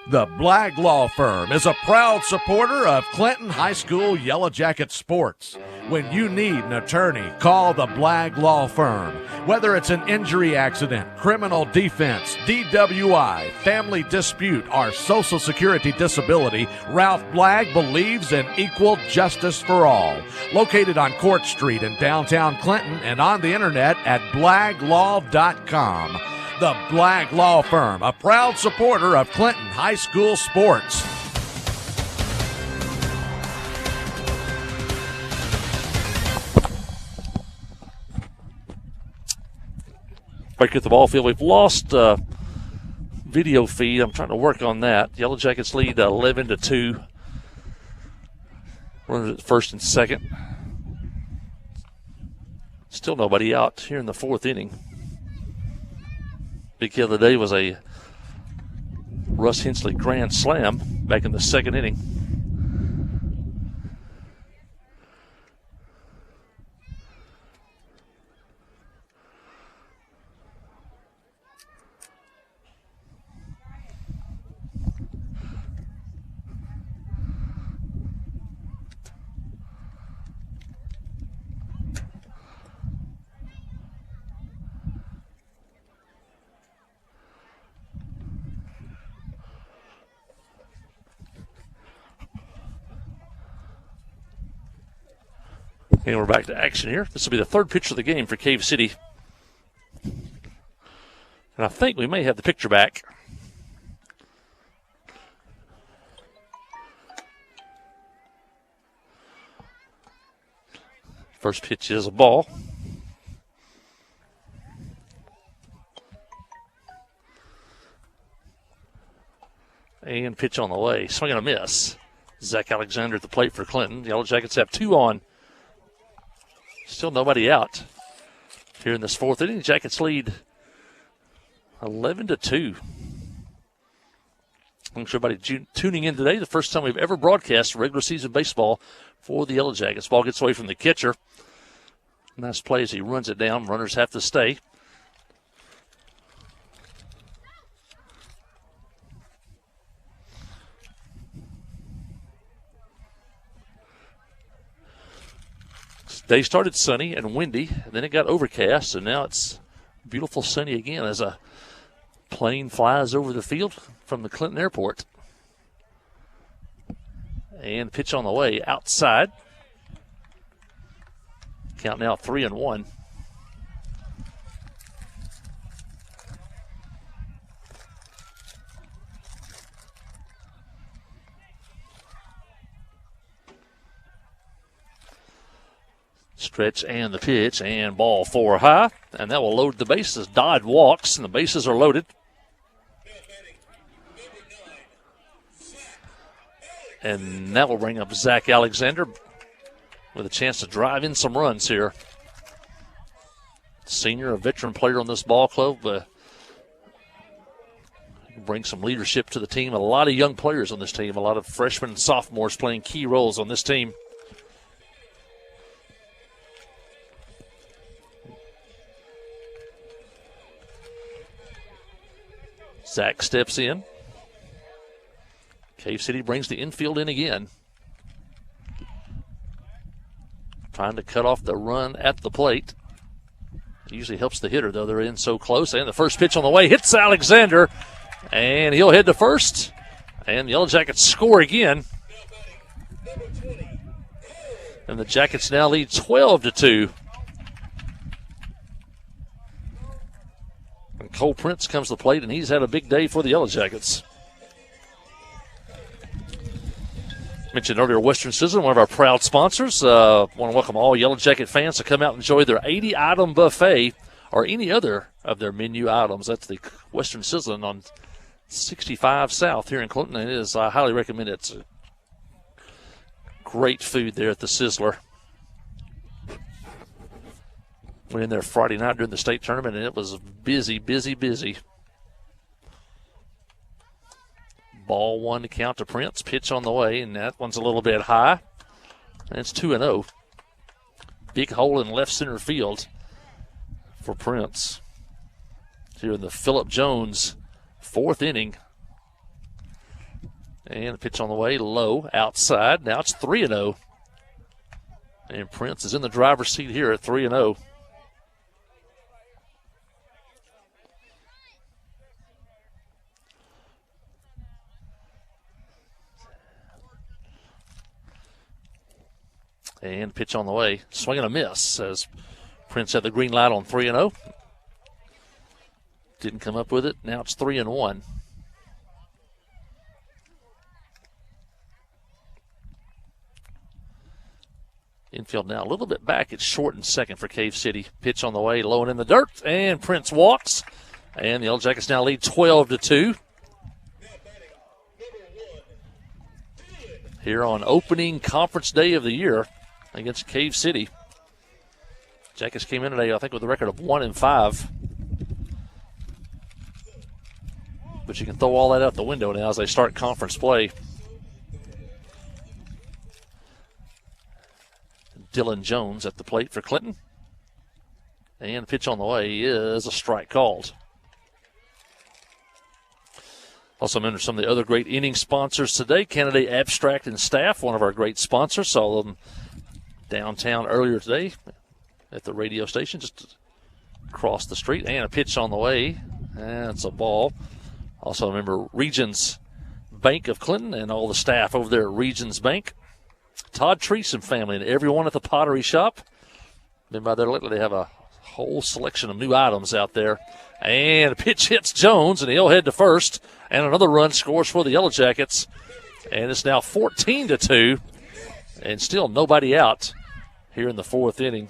The Blagg Law Firm is a proud supporter of Clinton High School Yellow Jacket sports. When you need an attorney, call the Blagg Law Firm. Whether it's an injury accident, criminal defense, DWI, family dispute, or Social Security disability, Ralph Blagg believes in equal justice for all. Located on Court Street in downtown Clinton and on the internet at blagglaw.com. The Blagg Law Firm, a proud supporter of Clinton High School sports. Break at the ball field. We've lost video feed. I'm trying to work on that. Yellow Jackets lead 11-2. Runners at first and second. Still nobody out here in the 4th inning. Big hit of the day was a Russ Hensley grand slam back in the 2nd inning. And we're back to action here. This will be the 3rd pitch of the game for Cave City. And I think we may have the picture back. First pitch is a ball. And pitch on the way. Swing and a miss. Zach Alexander at the plate for Clinton. The Yellow Jackets have 2 on Still nobody out here in this fourth inning. Jackets lead 11-2. Thanks for everybody tuning in today. The first time we've ever broadcast regular season baseball for the Yellow Jackets. Ball gets away from the catcher. Nice play as he runs it down. Runners have to stay. Day started sunny and windy, and then it got overcast, and now it's beautiful sunny again as a plane flies over the field from the Clinton Airport. And pitch on the way outside. Count now 3-1. Stretch and the pitch, and ball 4 high, and that will load the bases. Dodd walks, and the bases are loaded. And that will bring up Zach Alexander with a chance to drive in some runs here. Senior, a veteran player on this ball club. Bring some leadership to the team. A lot of young players on this team. A lot of freshmen and sophomores playing key roles on this team. Zach steps in. Cave City brings the infield in again. Trying to cut off the run at the plate. It usually helps the hitter, though. They're in so close. And the first pitch on the way hits Alexander. And he'll head to first. And the Yellow Jackets score again. And the Jackets now lead 12-2. And Cole Prince comes to the plate, and he's had a big day for the Yellow Jackets. Mentioned earlier, Western Sizzling, one of our proud sponsors. Want to welcome all Yellow Jacket fans to come out and enjoy their 80-item buffet or any other of their menu items. That's the Western Sizzling on 65 South here in Clinton. And it is, I highly recommend it. It's great food there at the Sizzler. Went in there Friday night during the state tournament, and it was busy. Ball 1 to count to Prince. Pitch on the way, and that one's a little bit high. And it's 2-0. Big hole in left center field for Prince. Here in the Phillip Jones fourth inning. And the pitch on the way, low, outside. Now it's 3-0. And Prince is in the driver's seat here at 3-0. And pitch on the way. Swing and a miss as Prince had the green light on 3-0. Didn't come up with it. Now it's 3-1. Infield now a little bit back. It's short and second for Cave City. Pitch on the way, low and in the dirt. And Prince walks. And the Yellow Jackets now lead 12-2. Here on opening conference day of the year against Cave City. Jackets came in today, I think, with a record of 1-5. But you can throw all that out the window now as they start conference play. Dylan Jones at the plate for Clinton. And pitch on the way is a strike called. Also mentioned some of the other great inning sponsors today. Canada Abstract and Staff, one of our great sponsors. Saw them downtown earlier today at the radio station just across the street. And a pitch on the way. And it's a ball. Also remember Regions Bank of Clinton and all the staff over there at Regions Bank. Todd Treese family and everyone at the Pottery Shop. Been by there lately. They have a whole selection of new items out there. And a pitch hits Jones, and he'll head to first. And another run scores for the Yellow Jackets. And it's now 14-2. And still nobody out here in the fourth inning.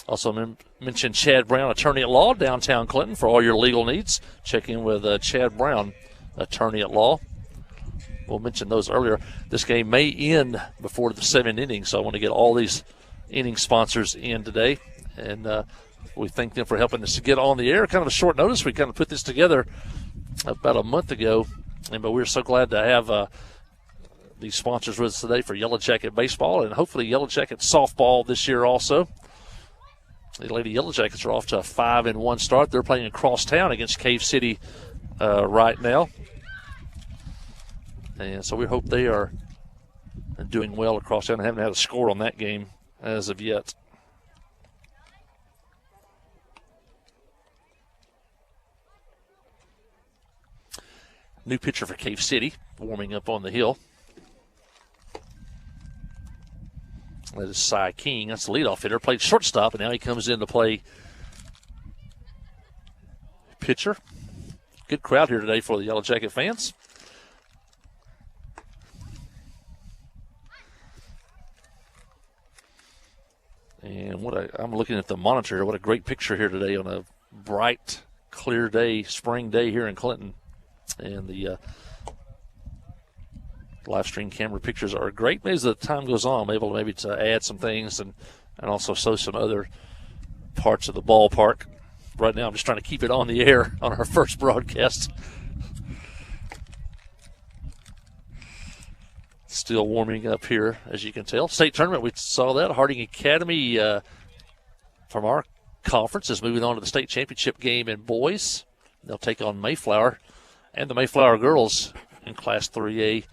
Also mentioned Chad Brown, attorney at law, downtown Clinton, for all your legal needs. Check in with Chad Brown, attorney at law. We'll mention those earlier. This game may end before the seventh inning, so I want to get all these inning sponsors in today. And we thank them for helping us to get on the air. Kind of a short notice. We kind of put this together about a month ago, but we're so glad to have these sponsors with us today for Yellow Jacket baseball and hopefully Yellow Jacket softball this year also. The Lady Yellow Jackets are off to a 5-1 start. They're playing across town against Cave City right now. And so we hope they are doing well across town. I haven't had a score on that game as of yet. New pitcher for Cave City, warming up on the hill. That is Cy King. That's the leadoff hitter. Played shortstop, and now he comes in to play pitcher. Good crowd here today for the Yellow Jacket fans. And I'm looking at the monitor here. What a great picture here today on a bright, clear day, spring day here in Clinton. And the live stream camera pictures are great. Maybe as the time goes on, I'm able to add some things and also show some other parts of the ballpark. Right now, I'm just trying to keep it on the air on our first broadcast. Still warming up here, as you can tell. State tournament, we saw that. Harding Academy from our conference is moving on to the state championship game in boys. They'll take on Mayflower and the Mayflower girls in Class 3A.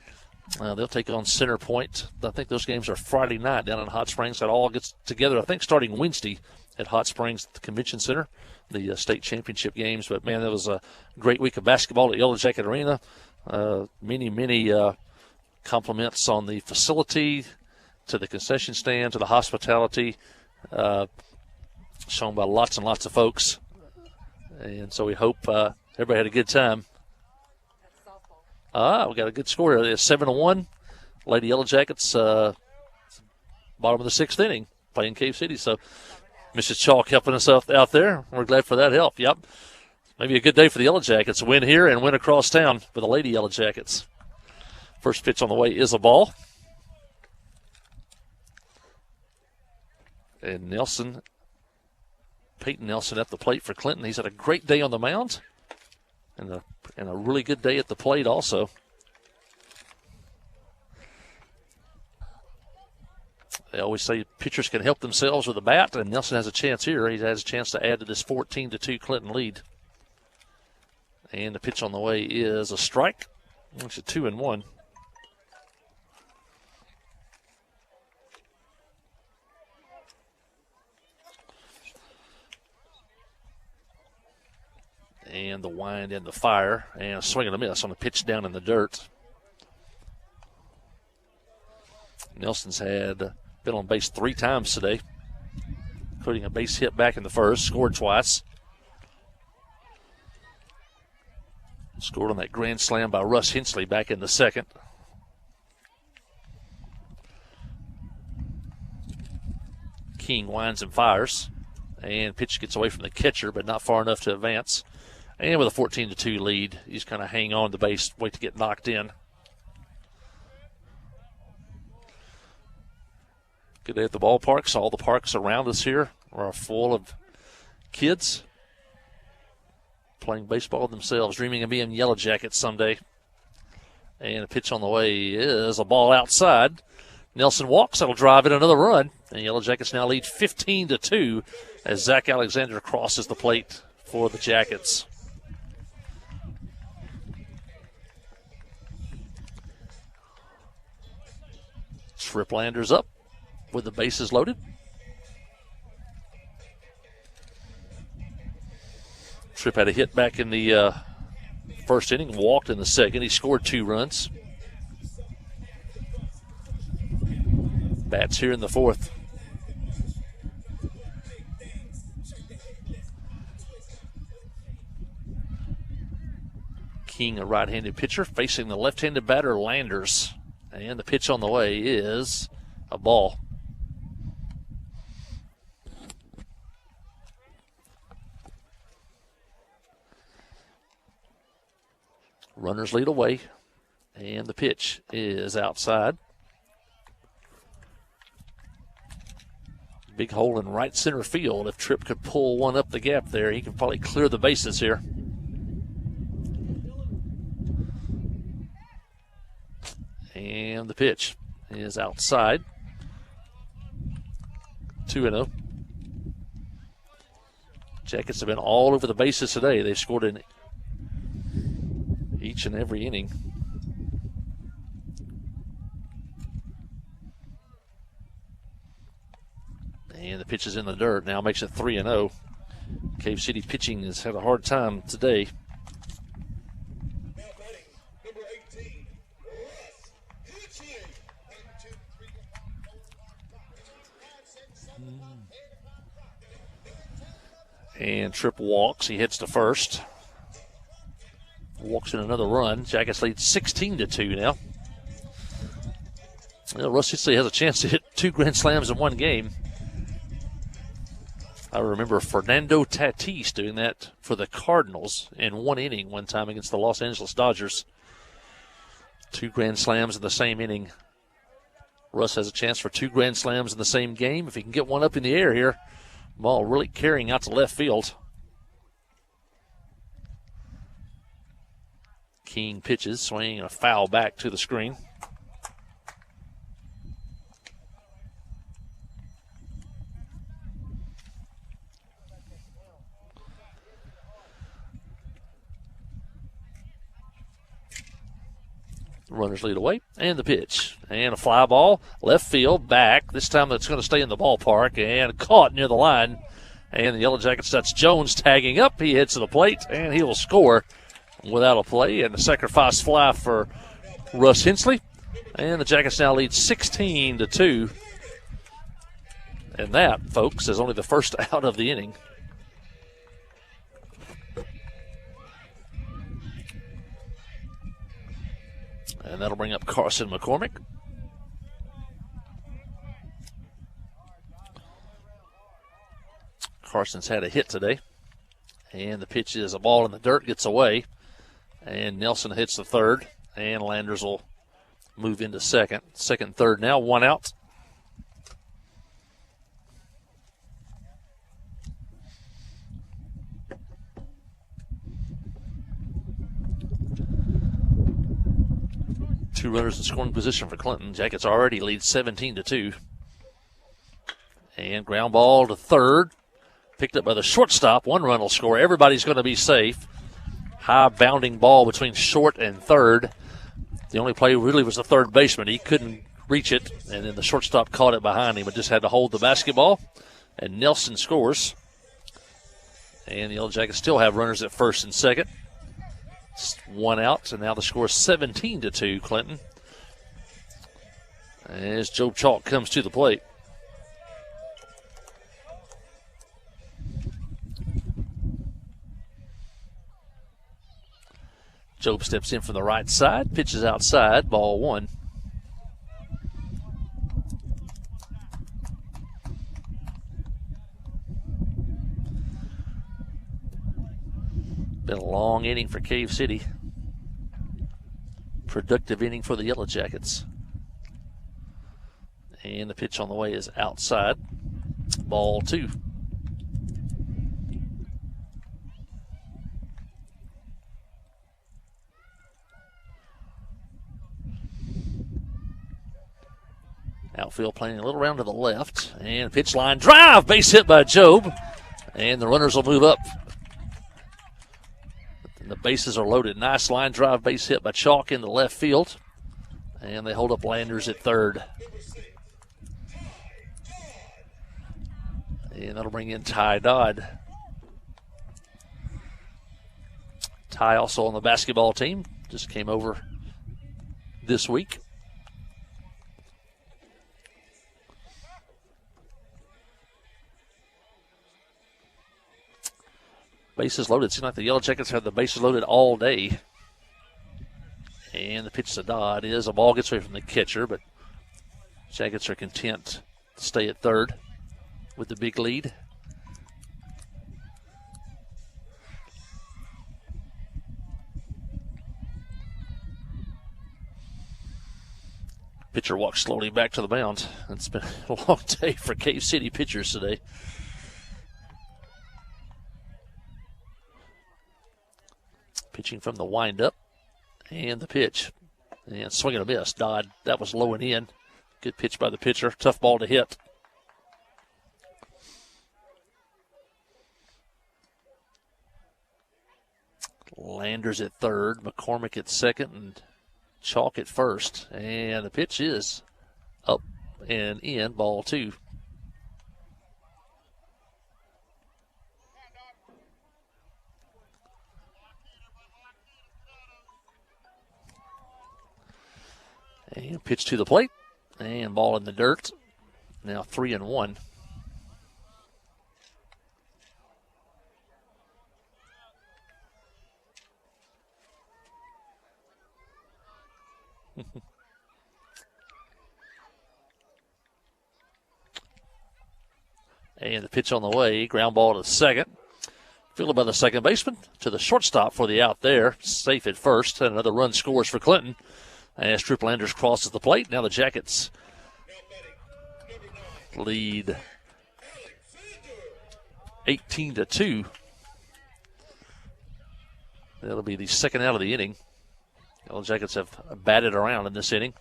They'll take on Center Point. I think those games are Friday night down in Hot Springs. That all gets together, I think, starting Wednesday at Hot Springs at the Convention Center, the state championship games. But, man, that was a great week of basketball at Yellow Jacket Arena. Many compliments on the facility, to the concession stand, to the hospitality, shown by lots and lots of folks. And so we hope everybody had a good time. We got a good score here. It's 7-1. Lady Yellow Jackets, bottom of the sixth inning, playing Cave City. So Mrs. Chalk helping us out there. We're glad for that help. Yep. Maybe a good day for the Yellow Jackets. Win here and win across town for the Lady Yellow Jackets. First pitch on the way is a ball. And Peyton Nelson at the plate for Clinton. He's had a great day on the mound and a really good day at the plate also. They always say pitchers can help themselves with a bat, and Nelson has a chance here. He has a chance to add to this 14-2 Clinton lead. And the pitch on the way is a strike. It's a 2-1. And the wind and the fire, and a swing and a miss on the pitch down in the dirt. Nelson's had been on base 3 times today, including a base hit back in the first, scored twice. Scored on that grand slam by Russ Hensley back in the second. King winds and fires, and pitch gets away from the catcher, but not far enough to advance. And with a 14-2 lead, he's kind of hang on the base, wait to get knocked in. Good day at the ballparks. All the parks around us here are full of kids playing baseball themselves, dreaming of being Yellow Jackets someday. And a pitch on the way is a ball outside. Nelson walks. That'll drive in another run. And Yellow Jackets now lead 15-2 as Zach Alexander crosses the plate for the Jackets. Tripplander's up with the bases loaded. Tripp had a hit back in the first inning, walked in the second. He scored 2 runs. Bats here in the fourth. King, a right-handed pitcher, facing the left-handed batter, Landers. And the pitch on the way is a ball. Runners lead away, and the pitch is outside. Big hole in right center field. If Tripp could pull one up the gap there, he could probably clear the bases here. And the pitch is outside. 2-0. Jackets have been all over the bases today. They've scored in each and every inning. And the pitch is in the dirt. Now makes it 3-0. Cave City pitching has had a hard time today. And Tripp walks. He hits to first. Walks in another run. Jackets lead 16-2 now. Well, Russ Hensley has a chance to hit 2 grand slams in one game. I remember Fernando Tatis doing that for the Cardinals in one inning one time against the Los Angeles Dodgers. 2 grand slams in the same inning. Russ has a chance for 2 grand slams in the same game. If he can get one up in the air here, ball really carrying out to left field. King pitches, swinging a foul back to the screen. Runners lead away, and the pitch. And a fly ball, left field, back. This time it's going to stay in the ballpark, and caught near the line. And the Yellow Jackets, that's Jones tagging up. He hits to the plate, and he will score without a play. And a sacrifice fly for Russ Hensley. And the Jackets now lead 16-2. And that, folks, is only the first out of the inning. And that'll bring up Carson McCormick. Carson's had a hit today. And the pitch is a ball in the dirt, gets away. And Nelson hits the third. And Landers will move into second. Second, third now, 1 out. Two runners in scoring position for Clinton. Jackets already lead 17-2. And ground ball to third. Picked up by the shortstop. 1 run will score. Everybody's going to be safe. High bounding ball between short and third. The only play really was the third baseman. He couldn't reach it, and then the shortstop caught it behind him, but just had to hold the basketball. And Nelson scores. And the Yellow Jackets still have runners at first and second. 1 out, and now the score is 17-2, Clinton. As Joe Chalk comes to the plate. Job steps in from the right side, pitches outside, ball 1. Been a long inning for Cave City. Productive inning for the Yellow Jackets. And the pitch on the way is outside. Ball 2. Outfield playing a little round to the left. And pitch line drive. Base hit by Job. And the runners will move up. The bases are loaded. Nice line drive base hit by Chalk into left field. And they hold up Landers at third. And that'll bring in Ty Dodd. Ty also on the basketball team. Just came over this week. Bases loaded. Seems like the Yellow Jackets have the bases loaded all day. And the pitch to Dodd is a ball gets away from the catcher, but Jackets are content to stay at third with the big lead. Pitcher walks slowly back to the mound. It's been a long day for Cave City pitchers today. Pitching from the windup. And the pitch. And swing and a miss. Dodd, that was low and in. Good pitch by the pitcher. Tough ball to hit. Landers at third. McCormick at second. And Chalk at first. And the pitch is up and in. Ball 2. And pitch to the plate. And ball in the dirt. Now 3-1. And the pitch on the way. Ground ball to second. Fielded by the second baseman to the shortstop for the out there. Safe at first. And another run scores for Clinton as Triple Landers crosses the plate. Now the Jackets lead 18-2. That'll be the second out of the inning. The Jackets have batted around in this inning.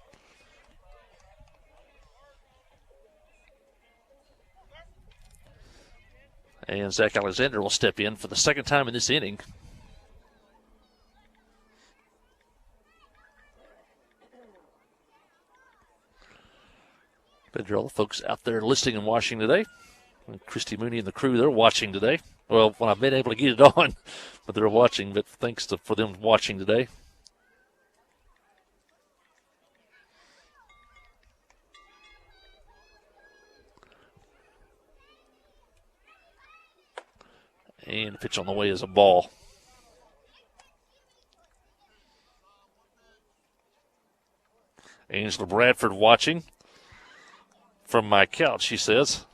And Zach Alexander will step in for the second time in this inning. All the folks out there listening and watching today. And Christy Mooney and the crew, they're watching today. Well, when I've been able to get it on, but they're watching. But thanks for them watching today. And the pitch on the way is a ball. Angela Bradford watching from my couch, she says.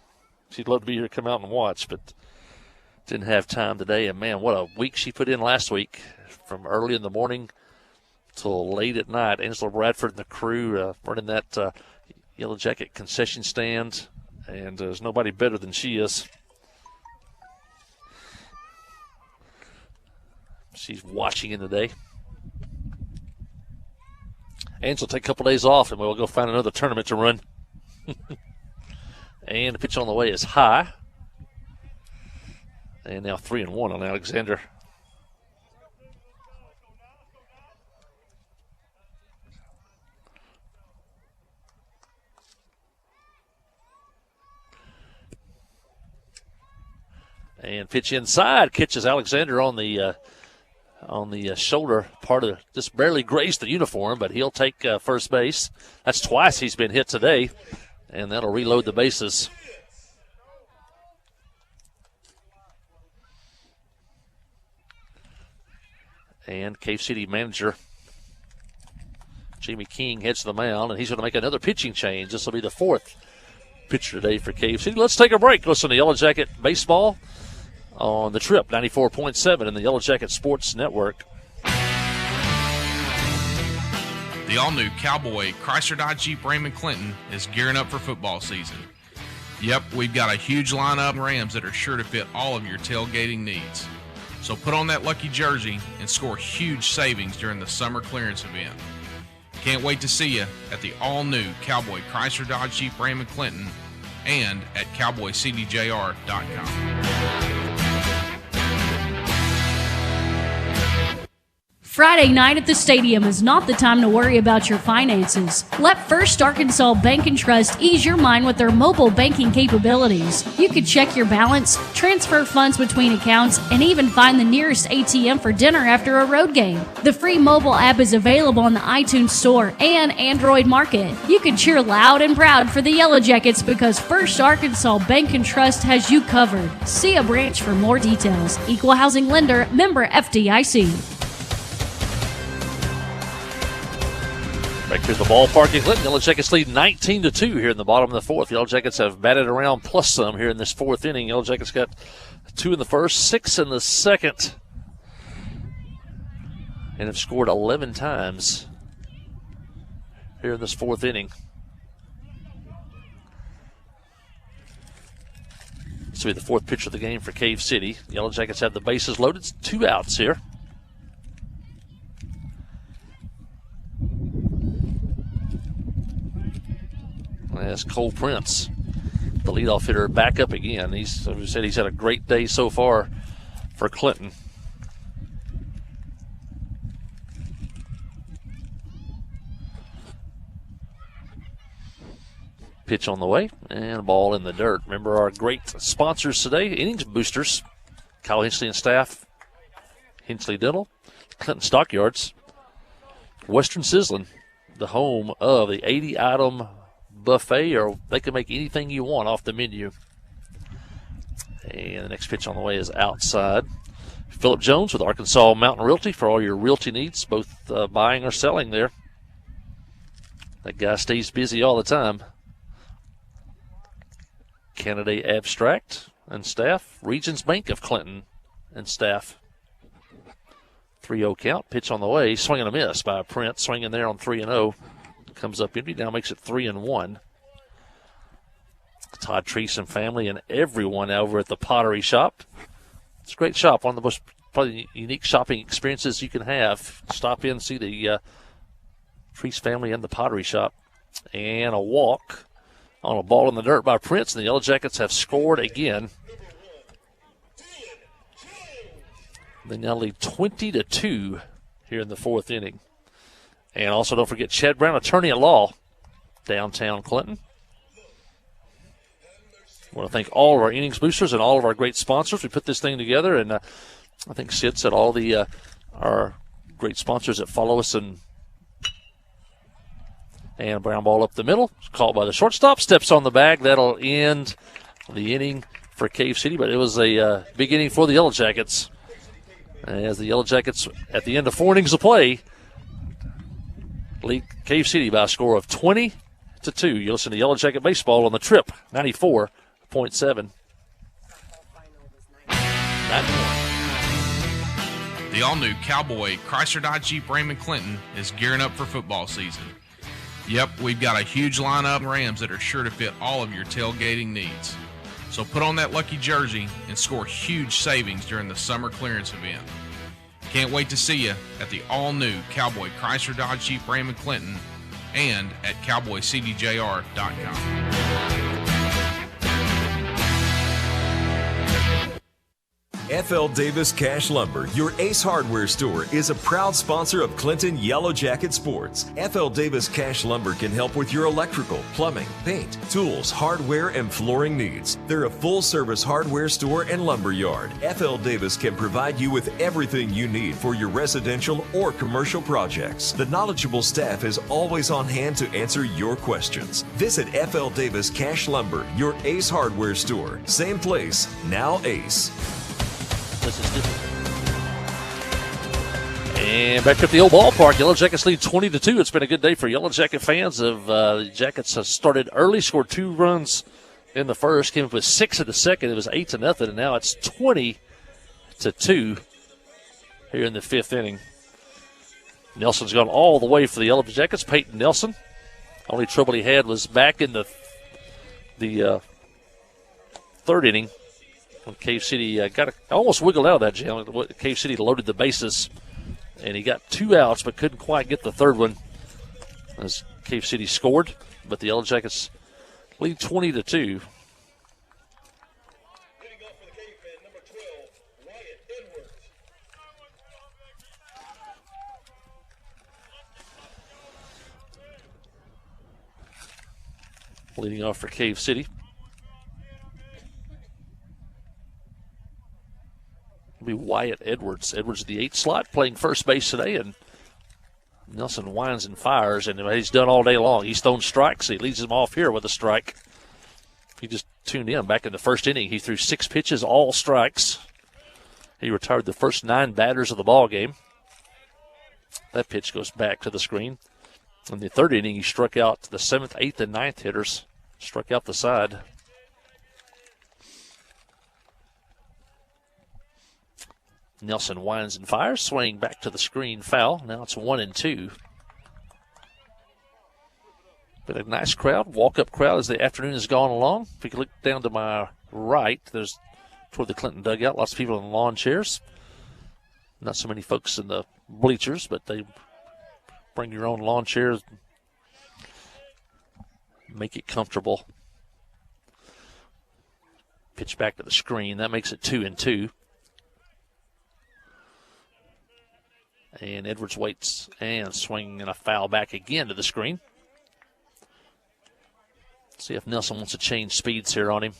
She'd love to be here to come out and watch, but didn't have time today. And, man, what a week she put in last week from early in the morning till late at night. Angela Bradford and the crew running that Yellow Jacket concession stand, and there's nobody better than she is. She's watching in today. Angela will take a couple days off, and we'll go find another tournament to run. And the pitch on the way is high. And now 3-1 on Alexander. And pitch inside, catches Alexander on the shoulder part of just barely grazed the uniform, but he'll take first base. That's twice he's been hit today, and that'll reload the bases. And Cave City manager Jamie King heads to the mound, and he's going to make another pitching change. This will be the fourth pitcher today for Cave City. Let's take a break. Listen to Yellow Jacket Baseball on the Trip, 94.7 in the Yellow Jacket Sports Network. The all-new Cowboy Chrysler Dodge Jeep Ram in Clinton is gearing up for football season. Yep, we've got a huge lineup of Rams that are sure to fit all of your tailgating needs. So put on that lucky jersey and score huge savings during the summer clearance event. Can't wait to see you at the all-new Cowboy Chrysler Dodge Jeep Ram in Clinton and at cowboycdjr.com. Friday night at the stadium is not the time to worry about your finances. Let First Arkansas Bank and Trust ease your mind with their mobile banking capabilities. You can check your balance, transfer funds between accounts, and even find the nearest ATM for dinner after a road game. The free mobile app is available on the iTunes Store and Android Market. You can cheer loud and proud for the Yellow Jackets because First Arkansas Bank and Trust has you covered. See a branch for more details. Equal housing lender, member FDIC. Back to the ballpark in Clinton. Yellow Jackets lead 19-2 here in the bottom of the fourth. Yellow Jackets have batted around plus some here in this fourth inning. Yellow Jackets got 2 in the first, 6 in the second, and have scored 11 times here in this fourth inning. This will be the fourth pitch of the game for Cave City. The Yellow Jackets have the bases loaded. 2 outs here. As Cole Prince, the leadoff hitter, back up again. As we said, he's had a great day so far for Clinton. Pitch on the way, and a ball in the dirt. Remember our great sponsors today, Innings Boosters, Kyle Hinchley and staff, Hinchley Dental, Clinton Stockyards, Western Sizzlin', the home of the 80-item buffet, or they can make anything you want off the menu. And the next pitch on the way is outside. Phillip Jones with Arkansas Mountain Realty for all your realty needs, both buying or selling there. That guy stays busy all the time. Canada Abstract and staff, Regions Bank of Clinton and staff. 3-0 count, pitch on the way, swing and a miss by Prince, swinging there on 3-0. Comes up empty, now makes it 3-1. Todd Treese and family and everyone over at the Pottery Shop. It's a great shop, one of the most probably unique shopping experiences you can have. Stop in, see the Treese family and the Pottery Shop. And a walk on a ball in the dirt by Prince, and the Yellow Jackets have scored again. They now lead 20-2 here in the fourth inning. And also don't forget Chad Brown, attorney at law, downtown Clinton. I want to thank all of our innings boosters and all of our great sponsors. We put this thing together, and I think Sid said all the our great sponsors that follow us. And a brown ball up the middle, caught by the shortstop, steps on the bag. That'll end the inning for Cave City, but it was a big inning for the Yellow Jackets. As the Yellow Jackets, at the end of 4 innings of play, lead Cave City by a score of 20-2. You listen to Yellow Jacket Baseball on the Trip 94.7. The all-new Cowboy Chrysler Dodge Jeep Raymond Clinton is gearing up for football season. Yep, we've got a huge lineup of Rams that are sure to fit all of your tailgating needs. So put on that lucky jersey and score huge savings during the summer clearance event. Can't wait to see you at the all-new Cowboy Chrysler Dodge Jeep Raymond Clinton and at cowboycdjr.com. FL Davis Cash Lumber, your Ace Hardware store, is a proud sponsor of Clinton Yellow Jacket Sports. FL Davis Cash Lumber can help with your electrical, plumbing, paint, tools, hardware, and flooring needs. They're a full-service hardware store and lumber yard. FL Davis can provide you with everything you need for your residential or commercial projects. The knowledgeable staff is always on hand to answer your questions. Visit FL Davis Cash Lumber, your Ace Hardware store. Same place, now Ace. And back at the old ballpark, Yellow Jackets lead 20-2. It's been a good day for Yellow Jacket fans. The Jackets have started early, scored 2 runs in the first, came up with 6 in the second. It was 8-0, and now it's 20-2 here in the 5th inning. Nelson's gone all the way for the Yellow Jackets. Peyton Nelson. Only trouble he had was back in the 3rd inning. When Cave City almost wiggled out of that jam. Cave City loaded the bases, and he got 2 outs but couldn't quite get the 3rd one as Cave City scored. But the Yellow Jackets lead 20-2. Leading off for Cave City. Be Wyatt Edwards. Edwards, the 8th slot, playing first base today, and Nelson winds and fires, and he's done all day long. He's thrown strikes. He leads him off here with a strike. He just tuned in back in the 1st inning. He threw 6 pitches, all strikes. He retired the first 9 batters of the ball game. That pitch goes back to the screen. In the 3rd inning, he struck out the 7th, 8th, and 9th hitters. Struck out the side. Nelson winds and fires, swinging back to the screen, foul. Now it's 1-2. But a nice crowd, walk-up crowd as the afternoon has gone along. If you can look down to my right, there's toward the Clinton dugout, lots of people in lawn chairs. Not so many folks in the bleachers, but they bring your own lawn chairs, make it comfortable. Pitch back to the screen. That makes it 2-2. And Edwards waits and swinging and a foul back again to the screen. See if Nelson wants to change speeds here on him.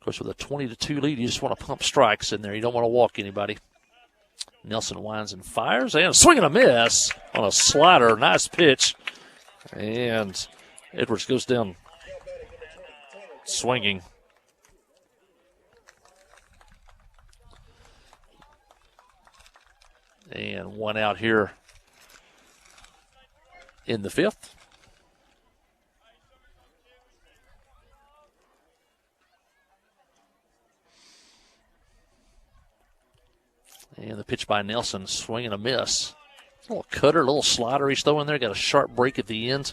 Of course, with a 20-2 lead, you just want to pump strikes in there. You don't want to walk anybody. Nelson winds and fires, and a swing and a miss on a slider. Nice pitch. And Edwards goes down swinging. And one out here in the fifth. And the pitch by Nelson, swing and a miss. A little cutter, a little slider he's throwing there. Got a sharp break at the end.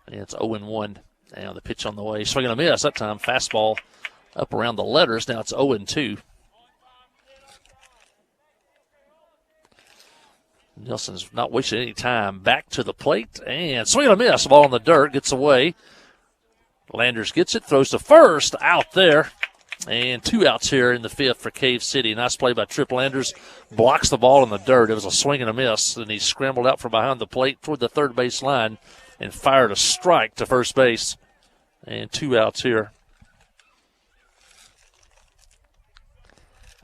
And it's 0-1. Now the pitch on the way. Swing and a miss. That time fastball up around the letters. Now it's 0-2. Nelson's not wasting any time. Back to the plate. And swing and a miss. Ball in the dirt. Gets away. Landers gets it, throws to first, out there. And 2 outs here in the fifth for Cave City. Nice play by Trip Landers. Blocks the ball in the dirt. It was a swing and a miss. And he scrambled out from behind the plate toward the third base line and fired a strike to first base. And 2 outs here.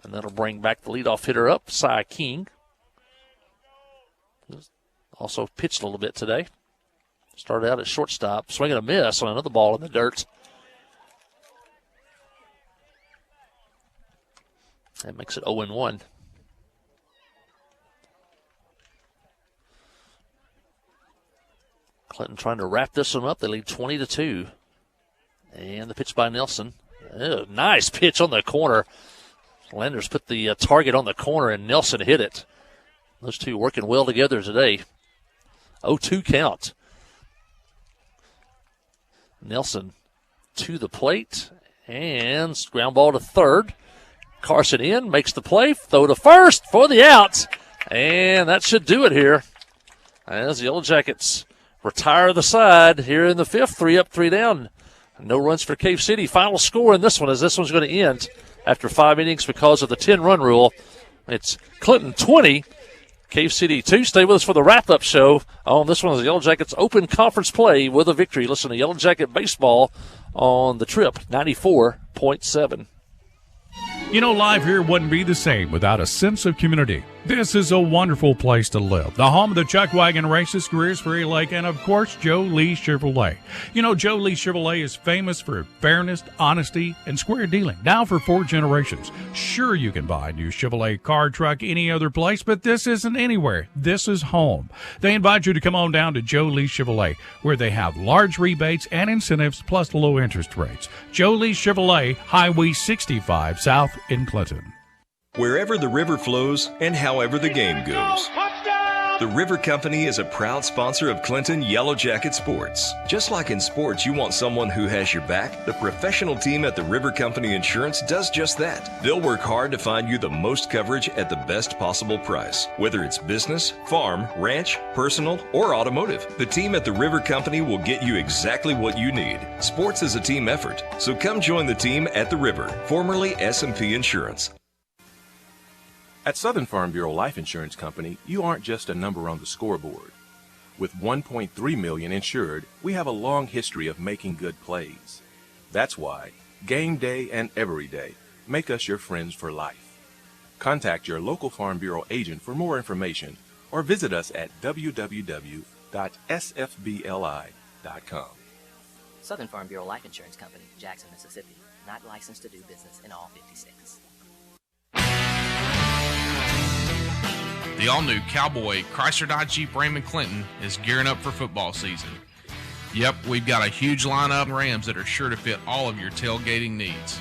And that'll bring back the leadoff hitter up, Cy King. Also pitched a little bit today. Started out at shortstop, swinging a miss on another ball in the dirt. That makes it 0-1. Clinton trying to wrap this one up. They lead 20-2. And the pitch by Nelson. Oh, nice pitch on the corner. Landers put the target on the corner, and Nelson hit it. Those two working well together today. 0-2 count. Nelson to the plate, and ground ball to third. Carson in, makes the play, throw to first for the out, and that should do it here. As the Yellow Jackets retire the side here in the fifth, 3 up, 3 down. No runs for Cave City. Final score in this one, as this one's going to end after 5 innings because of the 10-run rule. It's Clinton 20, Cave City 2. Stay with us for the wrap-up show on this one as the Yellow Jackets open conference play with a victory. Listen to Yellow Jacket Baseball on the Trip 94.7. You know, life here wouldn't be the same without a sense of community. This is a wonderful place to live. The home of the Chuck Wagon Races, Greers Ferry Lake, and of course, Joe Lee Chevrolet. You know, Joe Lee Chevrolet is famous for fairness, honesty, and square dealing. Now for 4 generations. Sure, you can buy a new Chevrolet car, truck, any other place, but this isn't anywhere. This is home. They invite you to come on down to Joe Lee Chevrolet, where they have large rebates and incentives plus low interest rates. Joe Lee Chevrolet, Highway 65 South in Clinton. Wherever the river flows and however the game goes, the River Company is a proud sponsor of Clinton Yellow Jacket Sports. Just like in sports, you want someone who has your back. The professional team at the River Company Insurance does just that. They'll work hard to find you the most coverage at the best possible price. Whether it's business, farm, ranch, personal, or automotive, the team at the River Company will get you exactly what you need. Sports is a team effort, so come join the team at the River, formerly S&P Insurance. At Southern Farm Bureau Life Insurance Company, you aren't just a number on the scoreboard. With 1.3 million insured, we have a long history of making good plays. That's why game day and every day make us your friends for life. Contact your local Farm Bureau agent for more information or visit us at www.sfbli.com. Southern Farm Bureau Life Insurance Company, Jackson, Mississippi. Not licensed to do business in all 50 states. The all-new Cowboy Chrysler Dodge Jeep Ram & Clinton is gearing up for football season. Yep, we've got a huge lineup of Rams that are sure to fit all of your tailgating needs.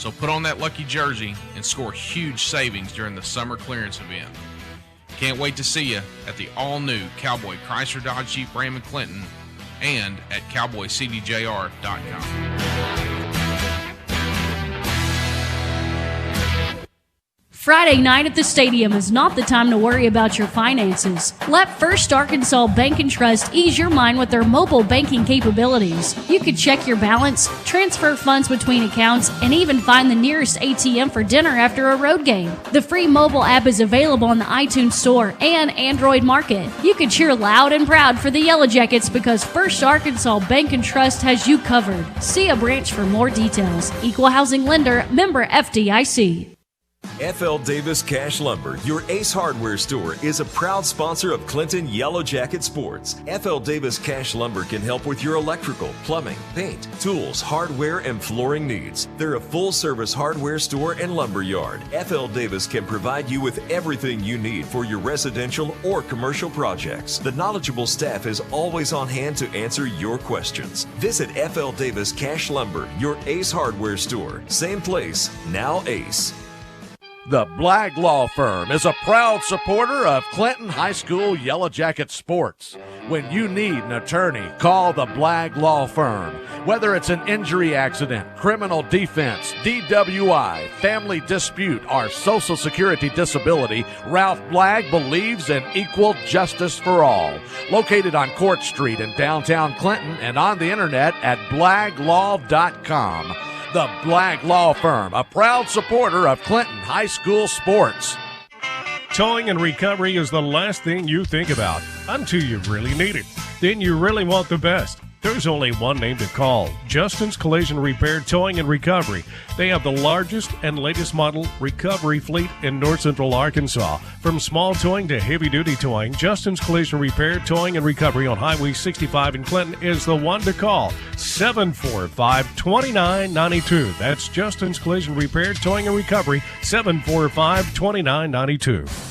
So put on that lucky jersey and score huge savings during the summer clearance event. Can't wait to see you at the all-new Cowboy Chrysler Dodge Jeep Ram in Clinton and at cowboycdjr.com. Friday night at the stadium is not the time to worry about your finances. Let First Arkansas Bank and Trust ease your mind with their mobile banking capabilities. You can check your balance, transfer funds between accounts, and even find the nearest ATM for dinner after a road game. The free mobile app is available on the iTunes Store and Android Market. You can cheer loud and proud for the Yellow Jackets because First Arkansas Bank and Trust has you covered. See a branch for more details. Equal Housing Lender, member FDIC. FL Davis Cash Lumber, your Ace Hardware store, is a proud sponsor of Clinton Yellow Jacket Sports. FL Davis Cash Lumber can help with your electrical, plumbing, paint, tools, hardware, and flooring needs. They're a full-service hardware store and lumber yard. FL Davis can provide you with everything you need for your residential or commercial projects. The knowledgeable staff is always on hand to answer your questions. Visit FL Davis Cash Lumber, your Ace Hardware store. Same place, now Ace. The Blagg Law Firm is a proud supporter of Clinton High School Yellow Jacket sports. When you need an attorney, call the Blagg Law Firm. Whether it's an injury accident, criminal defense, DWI, family dispute, or Social Security disability, Ralph Blagg believes in equal justice for all. Located on Court Street in downtown Clinton and on the internet at blagglaw.com. The Blagg Law Firm, a proud supporter of Clinton High School sports. Towing and recovery is the last thing you think about until you really need it. Then you really want the best. There's only one name to call, Justin's Collision Repair, Towing and Recovery. They have the largest and latest model recovery fleet in North Central Arkansas. From small towing to heavy-duty towing, Justin's Collision Repair, Towing and Recovery on Highway 65 in Clinton is the one to call, 745-2992. That's Justin's Collision Repair, Towing and Recovery, 745-2992.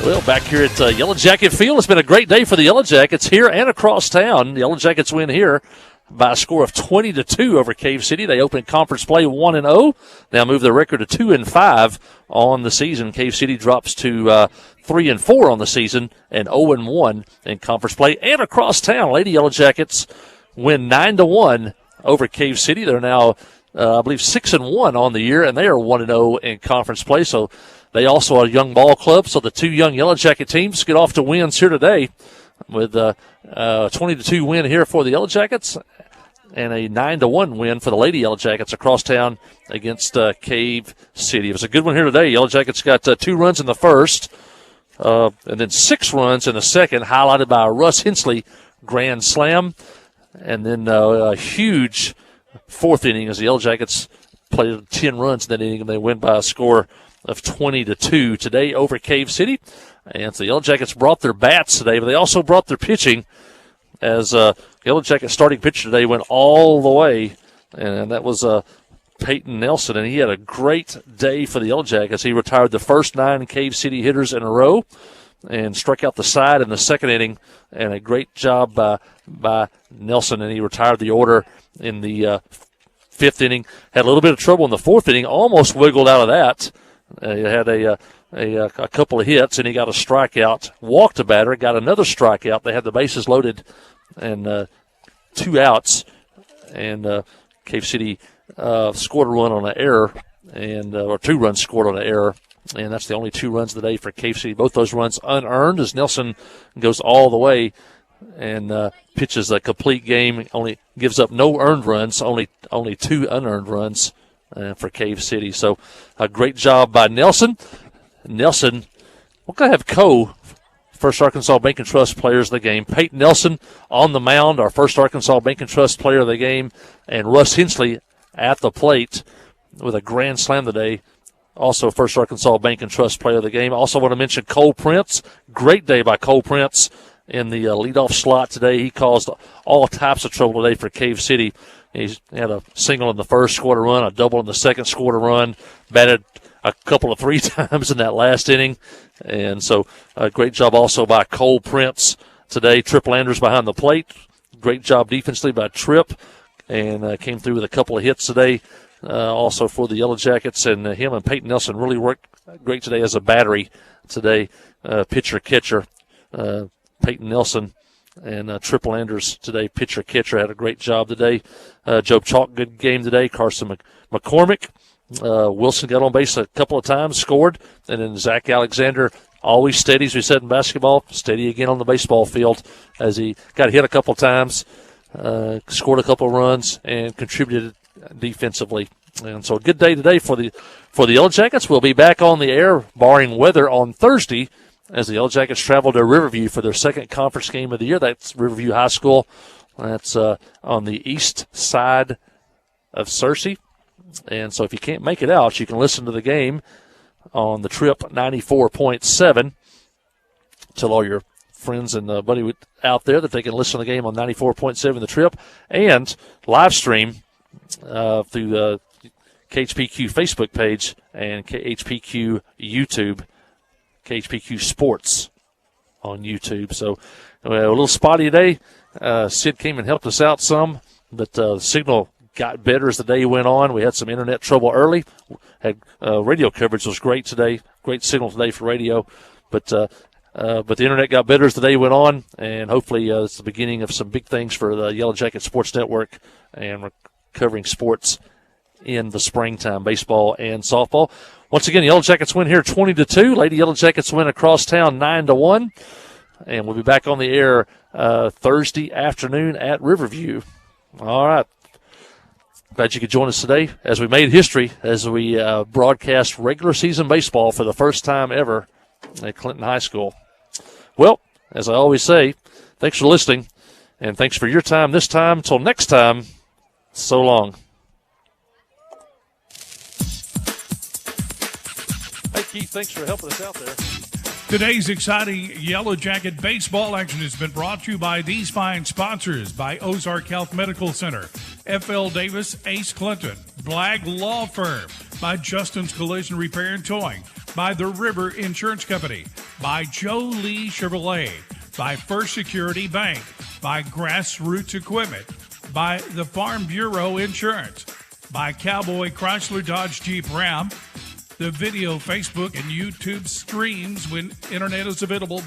Well, back here at Yellow Jacket Field, it's been a great day for the Yellow Jackets here and across town. The Yellow Jackets win here by a score of 20-2 over Cave City. They open conference play 1-0. Now move their record to 2-5 on the season. Cave City drops to 3-4 on the season and 0-1 in conference play. And across town, Lady Yellow Jackets win 9-1 over Cave City. They're now, I believe, 6-1 on the year, and they are 1-0 in conference play. So they also are a young ball club, so the two young Yellow Jacket teams get off to wins here today with a 20-2 win here for the Yellow Jackets and a 9-1 win for the Lady Yellow Jackets across town against Cave City. It was a good one here today. Yellow Jackets got 2 runs in the first and then 6 runs in the second, highlighted by a Russ Hensley grand slam, and then a huge fourth inning as the Yellow Jackets played 10 runs in that inning, and they win by a score of 20-2 today over Cave City. And so the Yellow Jackets brought their bats today, but they also brought their pitching as Yellow Jackets starting pitcher today went all the way, and that was Peyton Nelson, and he had a great day for the Yellow Jackets. He retired the first 9 Cave City hitters in a row and struck out the side in the second inning, and a great job by Nelson, and he retired the order in the 5th inning. Had a little bit of trouble in the 4th inning, almost wiggled out of that. He had a couple of hits, and he got a strikeout, walked a batter, got another strikeout. They had the bases loaded and 2 outs, and Cave City scored a run on an error, and or 2 runs scored on an error, and that's the only 2 runs of the day for Cave City. Both those runs unearned as Nelson goes all the way and pitches a complete game, only gives up no earned runs, only 2 unearned runs for Cave City. So a great job by Nelson. Nelson, we're going to have First Arkansas Bank and Trust players of the game. Peyton Nelson on the mound, our First Arkansas Bank and Trust player of the game, and Russ Hensley at the plate with a grand slam today. Also First Arkansas Bank and Trust player of the game. Also want to mention Cole Prince. Great day by Cole Prince in the leadoff slot today. He caused all types of trouble today for Cave City. He had a single in the first, scored a run, a double in the second, scored a run, batted a couple of 3 times in that last inning. And so a great job also by Cole Prince today. Tripp Landers behind the plate. Great job defensively by Tripp. and came through with a couple of hits today. Also for the Yellow Jackets, and him and Peyton Nelson really worked great today as a battery today, pitcher-catcher. Peyton Nelson and Triple Anders today, pitcher-catcher, had a great job today. Joe Chalk, good game today. Carson McCormick. Wilson got on base a couple of times, scored, and then Zach Alexander, always steady, as we said in basketball, steady again on the baseball field as he got hit a couple of times, scored a couple of runs, and contributed defensively. And so a good day today for the Yellow Jackets. We'll be back on the air, barring weather, on Thursday as the Yellow Jackets travel to Riverview for their second conference game of the year. That's Riverview High School. That's on the east side of Searcy. And so if you can't make it out, you can listen to the game on the Trip 94.7. Tell all your friends and buddy out there that they can listen to the game on 94.7 the Trip, and live stream through the KHPQ Facebook page and KHPQ YouTube, KHPQ Sports on YouTube. So a little spotty today. Sid came and helped us out some, but the signal got better as the day went on. We had some internet trouble early. Had radio coverage was great today. Great signal today for radio, but the internet got better as the day went on, and hopefully it's the beginning of some big things for the Yellow Jacket Sports Network, and we're covering sports in the springtime, baseball and softball. Once again, the Yellow Jackets win here 20-2. Lady Yellow Jackets win across town 9-1, and we'll be back on the air Thursday afternoon at Riverview. All right. Glad you could join us today as we made history, as we broadcast regular season baseball for the first time ever at Clinton High School. Well, as I always say, thanks for listening, and thanks for your time this time. Until next time, so long. Hey, Keith, thanks for helping us out there. Today's exciting Yellow Jacket baseball action has been brought to you by these fine sponsors: by Ozark Health Medical Center, F.L. Davis, Ace Clinton, Black Law Firm, by Justin's Collision Repair and Towing, by the River Insurance Company, by Joe Lee Chevrolet, by First Security Bank, by Grassroots Equipment, by the Farm Bureau Insurance, by Cowboy Chrysler Dodge Jeep Ram, the video, Facebook, and YouTube streams when internet is available by